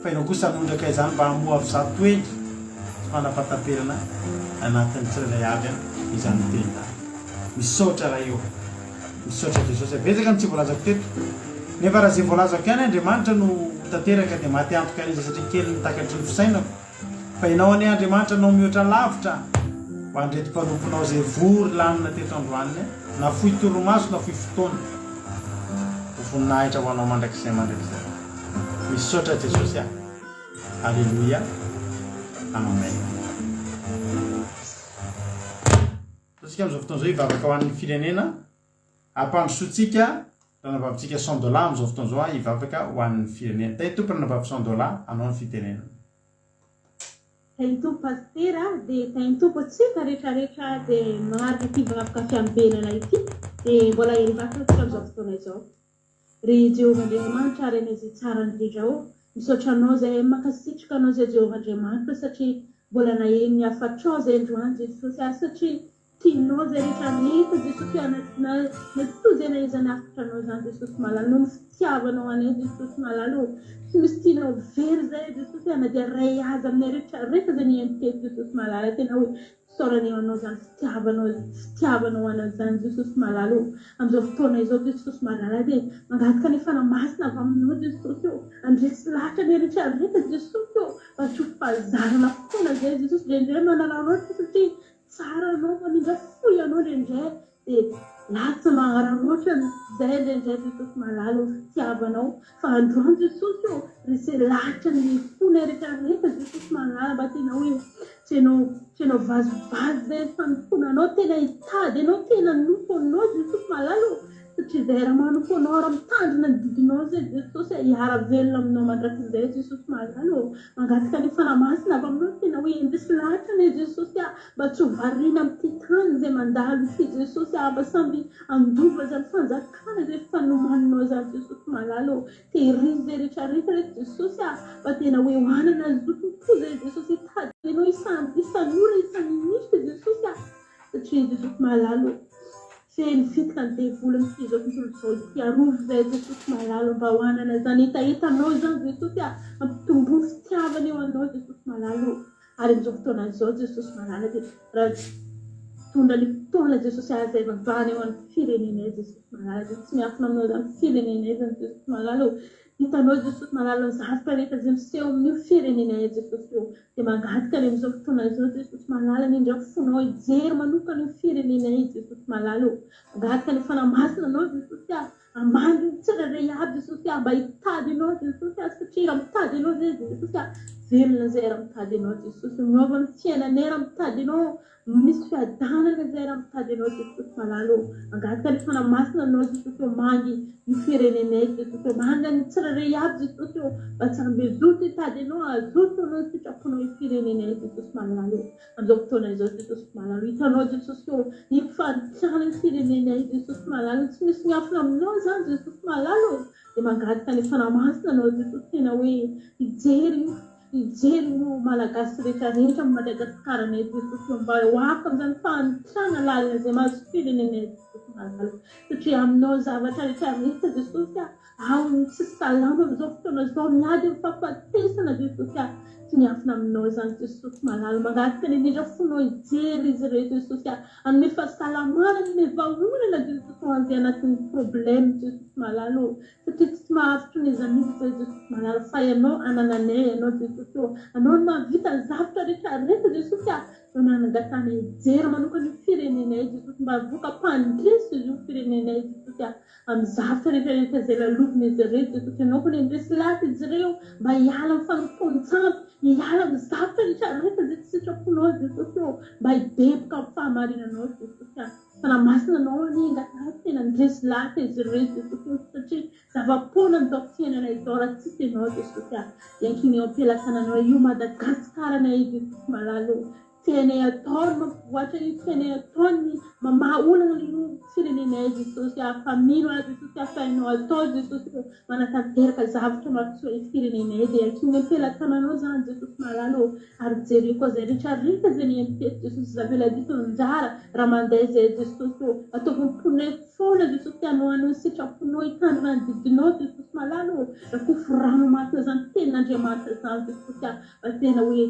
fa ianao kosa hanondraka izany mba hamoa avy zato toeny sy manapataperana anatin'ny tsirairay avy izany teny zany. Misaotra ray eo, misaotra Jesosy. Betsaka ny tsy voalazako teto nefa raha zay voalazako ihany Andriamanitra no tanteraka dia maty antoka izy satria kely nitakatry ny fisainako. Fa ianao ane Andriamanitra anao mihoatra lavitra ho andretim-panomponao zay vory lanina teto androany na fohy toromaso na fohy fotoana ho voninahitra ho anao mandrakizay mandrakizay. Misaotra Jesosy. Alleluia. Amen. Tsika amin'izao fotoana izao hivavaka ho an'ny firenena ampandrosoantsika ranabavitsika $100 amin'izao fotoana izao hivavaka ho an'ny firenena. Tay tompo ranabavy $100 anao ny fitenenana. Tainy tompo pastera dia tainy tompo antsika rehetrarehetra dia magnaraka ity vavaka fiambenana ity dia mbola herivaka tsika amin'izao fotoana izao. Ry Jehovah'Andriamanitra ary anay izay tsara indrindra ao misaotra anao zay makasitraka anao zay Jehovah'Andriamanitra satria mbola naheny afatrao zay androany Jesosy satria tianao zay rehetra mety Jesosy natozana izany afitranao zany Jesosy malalo no ny fitiavanao anay Jesosy malalo tsy misy tianao very zay Jesosy anadia ray azy aminay rehetrarehetra zay nientety Jesosy malalo tena hoe saorany anao zany fitiavanao anao zany Jesosy malalo amin'izao fotoana izao Jesosy malalo dia mangataka ny fanamasina avy aminao Jesosy andresy lahatra ny rehetrarehetra Jesosy mba tsy ho fahazarana fotoana zay Jesosy indrindray manararoatra satria tsara anao manindra foy anao indrindray dia latsa magnararoatra zay indrindray Jesosy malalo fitiavanao fa androany Jesosy resy lahatra ny fona rehetrarehetra Jesosy malalo mba tena hoe tsy ianao vazovazo zay fanomponanao tena hitady anao tena nompo anao Jesosy malalo satria zay raha manompo anao raha mitandrina ny didinao zay Jesosy hiara velona aminao mandrakizay Jesosy malalo mangataka ny fanamasina avy aminao tena hoe indesy lahatra ny Jesosy mba tsy ho variana amin'ity tany zay mandalo ity Jesosy mba samby andova zany fanjakana zay fanomaninao zany Jesosy malalo tehirizy zay rehetrarehetra rehetra Jesosy mba tena hoe hoanana zotompo zay Jesosy hitady anao isan'ora isan'n'nisy Jesosy satria Jesosy malalo feno fitika ny devolany ity zao tontolo zao itiarovo zay Jesosy malalo mba hoanana zany hitahitanao zany Jesosy ampitombony fitiavana eo anao Jesosy malalo ary amin'izao fotoana izao Jesosy malalo dia raha tondra ny fotoana Jesosy azay vavana eo amin'ny firenenay Jesosy malalo dia tsy miafina aminao zany firenenay zany Jesosy malalo hitanao Jesosy malalo ny zavatra rehetra zay miseho amin'io firenenay Jesosy eo dia mangataka ny amin'izao fotoana izao Jesosy malalo indra fonao hijery manokana io firenenay Jesosy malalo mangataka ny fanamasina anao Jesosy amando ny tsirairay aby Jesosy mba hitady anao Jesosy satria raha mitady anao zay Jesosy velona zay raha mitady anao Jesosy miova ny fiainanay raha mitady anao misy fiadanana zay raha mitady anao Jesosy malalo mangataka ny fanamasina anao Jesosy mangy ny firenenay Jesosy manga ny tsirairay aby Jesosy mba tsy ambezoto hitady anao azoto anao sitraponao ny firenenay Jesosy malalo amin'izao fotoana izao Jesosy malalo hitanao Jesosy hifantrana ny firenenay Jesosy malalo tsy misy miafina aminao zany Jesosy malalo dia mangataka ny fanamasina anao Jesosy tena hoe hijery no malagasy rehetrarehetra Madagasikara-nay Jesosy mba hoaka amin'izany fantrana lalina zay mahazo firenenay Jesosy malalo satria aminao zavatra rehetrarehetra Jesosy ao ny tsy salama amin'izao fotoana izao miady amin'ny fahafatesana Jesosy tsy miafina aminao zany Jesosy malalo mangataka ny indrindra fonao hijery izy ireo Jesosy anome fahasalamana ny vahaolana Jesosy ho an'izay anatin'ny problème Jesosy malalo satria tsy mahavitry ny zanivy zay Jesosy malalo fa ianao anananay ianao Jesosy anao no mahavita ny zavatra rehetrarehetra Jesosy nanangatana hijery manokana io firenenay Jesosy mba voka mpandresy io firenenay Jesosy amin'ny zavatra rehetrarehetra izay lalobiny izy ireo Jesosy ianao koa indresy laty izy ireo mba hiala amin'ny fanompon-tsampy hiala amin'ny zavatra rehetrarehetra izay tsy sitraponao Jesosy eo mba hibeboka amin'ny fahamarinanao Jesosy fanamasina anao any angatana tena ndresy laty izy ireo Jesosy eo satria zava-poana amin'izao fiainana izao raha tsisy ianao Jesosy iankiny eo am-pelatananao io Madagasikara io Jesosy malalo tianay ataony mampivoatra io tianay ataony mamaha olana io firenenay Jesosy fa mino azy Jesosy afahanao atao Jesosy manatanteraka zavatra mampiseho firenenay dia akiny am-pelatananao zany Jesosy malalo ary jereo koa izay rehetrarehetra izay ny ampety Jesosy zaveladito anjara raha mandeha izay Jesosy ataovy mponay foana Jesosy anao anao sitraponao hitandrina ny didinao Jesosy malalo rakofo rano masina zany tenin'Andriamanitra zany Jesosy fa tena hoe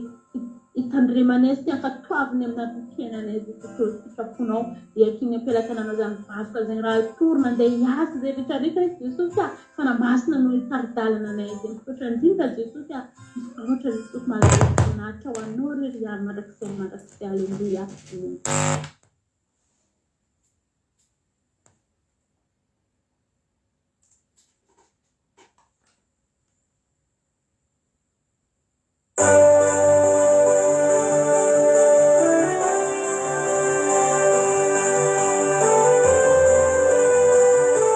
hitandremanay sy hankatoaviny amin'ny fiainanay Jesosy sitraponao dia akiny am-pelatananao zany vasoka izay raha torina andeha hiasa izay rehetrarehetra Jesosy fanamasina no hitaridalana anay izay misaotra indrindra Jesosy misaotra Jesosy malalo voninahitra ho anao rery ary mandrakizay aleluia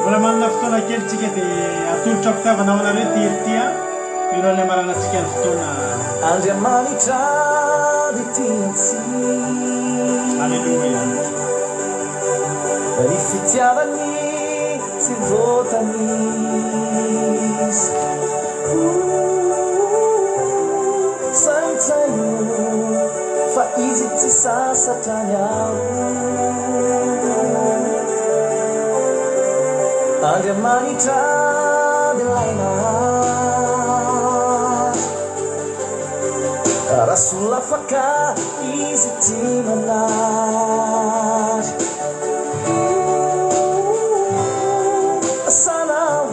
mbola manana fotoana kelitsika dia atolotra fitiavanao anareo tyrtia miro ilay maranatsika ny fotoana Andriamanitra dia tiantsy aleluia ny fitiavany tsy voatanisy saintsaino fa izy tsy sasatrany ao Andriamanitra dia laina raha sola faka izy tsy manary sanao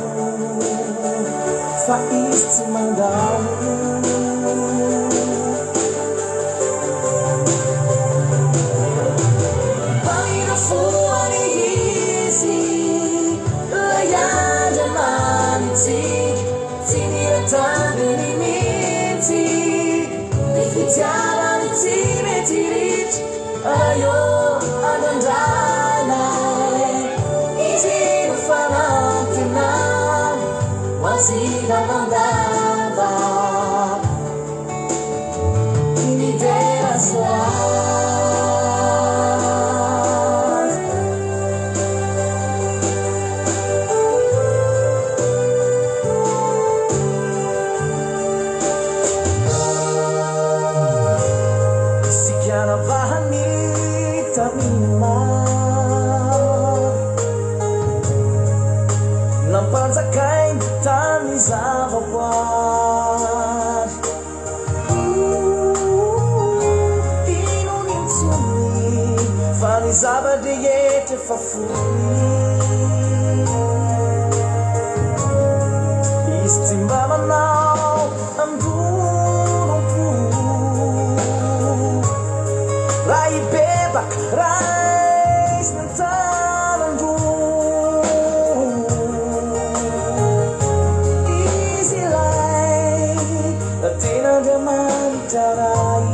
fa izy tsy mandao Ayo anandana izi fanantina wazira mandava ini deraswa sikiana vahani tamima nampanzakain tany zavaboary ino nintsony fa ny zava-drehetra fa foy izy tsy mba manao andronompo raha ibebaka raha izy nantanandro izy ilay ten'Andriamanitra ray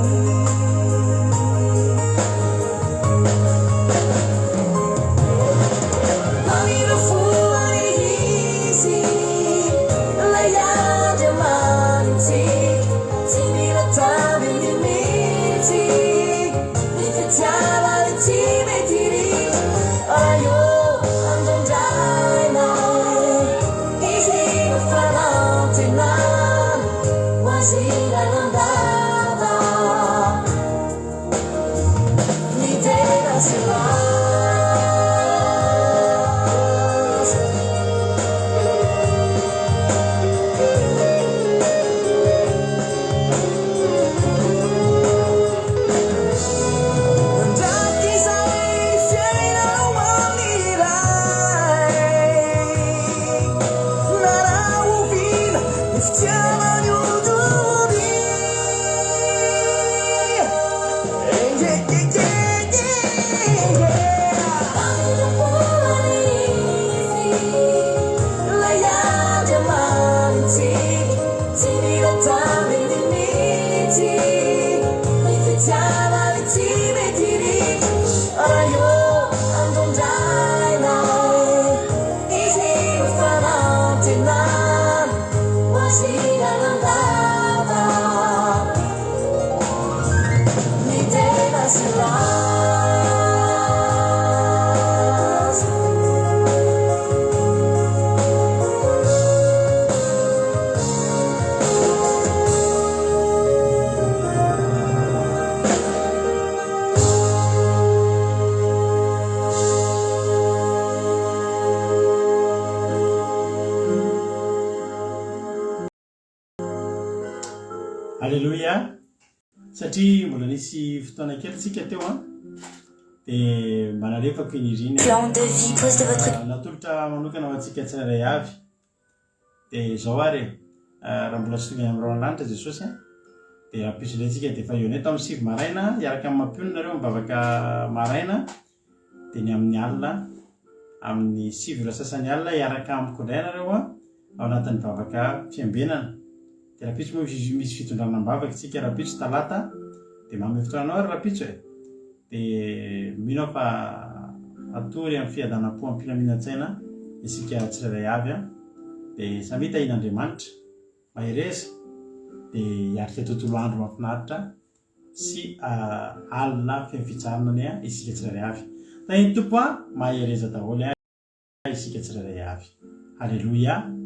mamino foany izy lay Andriamanitsy tsy mila taviny mihitsy Tiavanitsy metiri ayo andrandraina izy fanantina wazira nandava ni deraswa Alleluia. Satria mbola nisy fotoana kely tsika teo dia manarefako iniriny Plan de vie, pose de votre natolotra manokana ho antsika tsirairay avy dia izao ary raha mbola sy tonga amin'ny ran'anitra Jesosy dia rahapisolentsika dia efa eo neto amin'ny 7 maraina iaraka amin'ny mampionina ireo mibavaka maraina dia ny amin'ny alina amin'ny 7 sasany alina iaraka amin'ny kodaina ireo ao anatin'ny bavaka fiambenana. Dia rapitso moa misy fitondrana mibavaka tsika rapitso talata dia mamy fotoanao ary rapitso dia mino fa atory amin'ny fiadanam-po amin'ny mpinaminan-tsaina isika tsirairay avy dia samy tahin'Andriamanitra mahireza dia hiarika tontolo andro mahafinaritra sy alina fiavisaranany isika tsirairay avy. Tahiny tompo mahireza daholo isika tsirairay avy. Alleluia.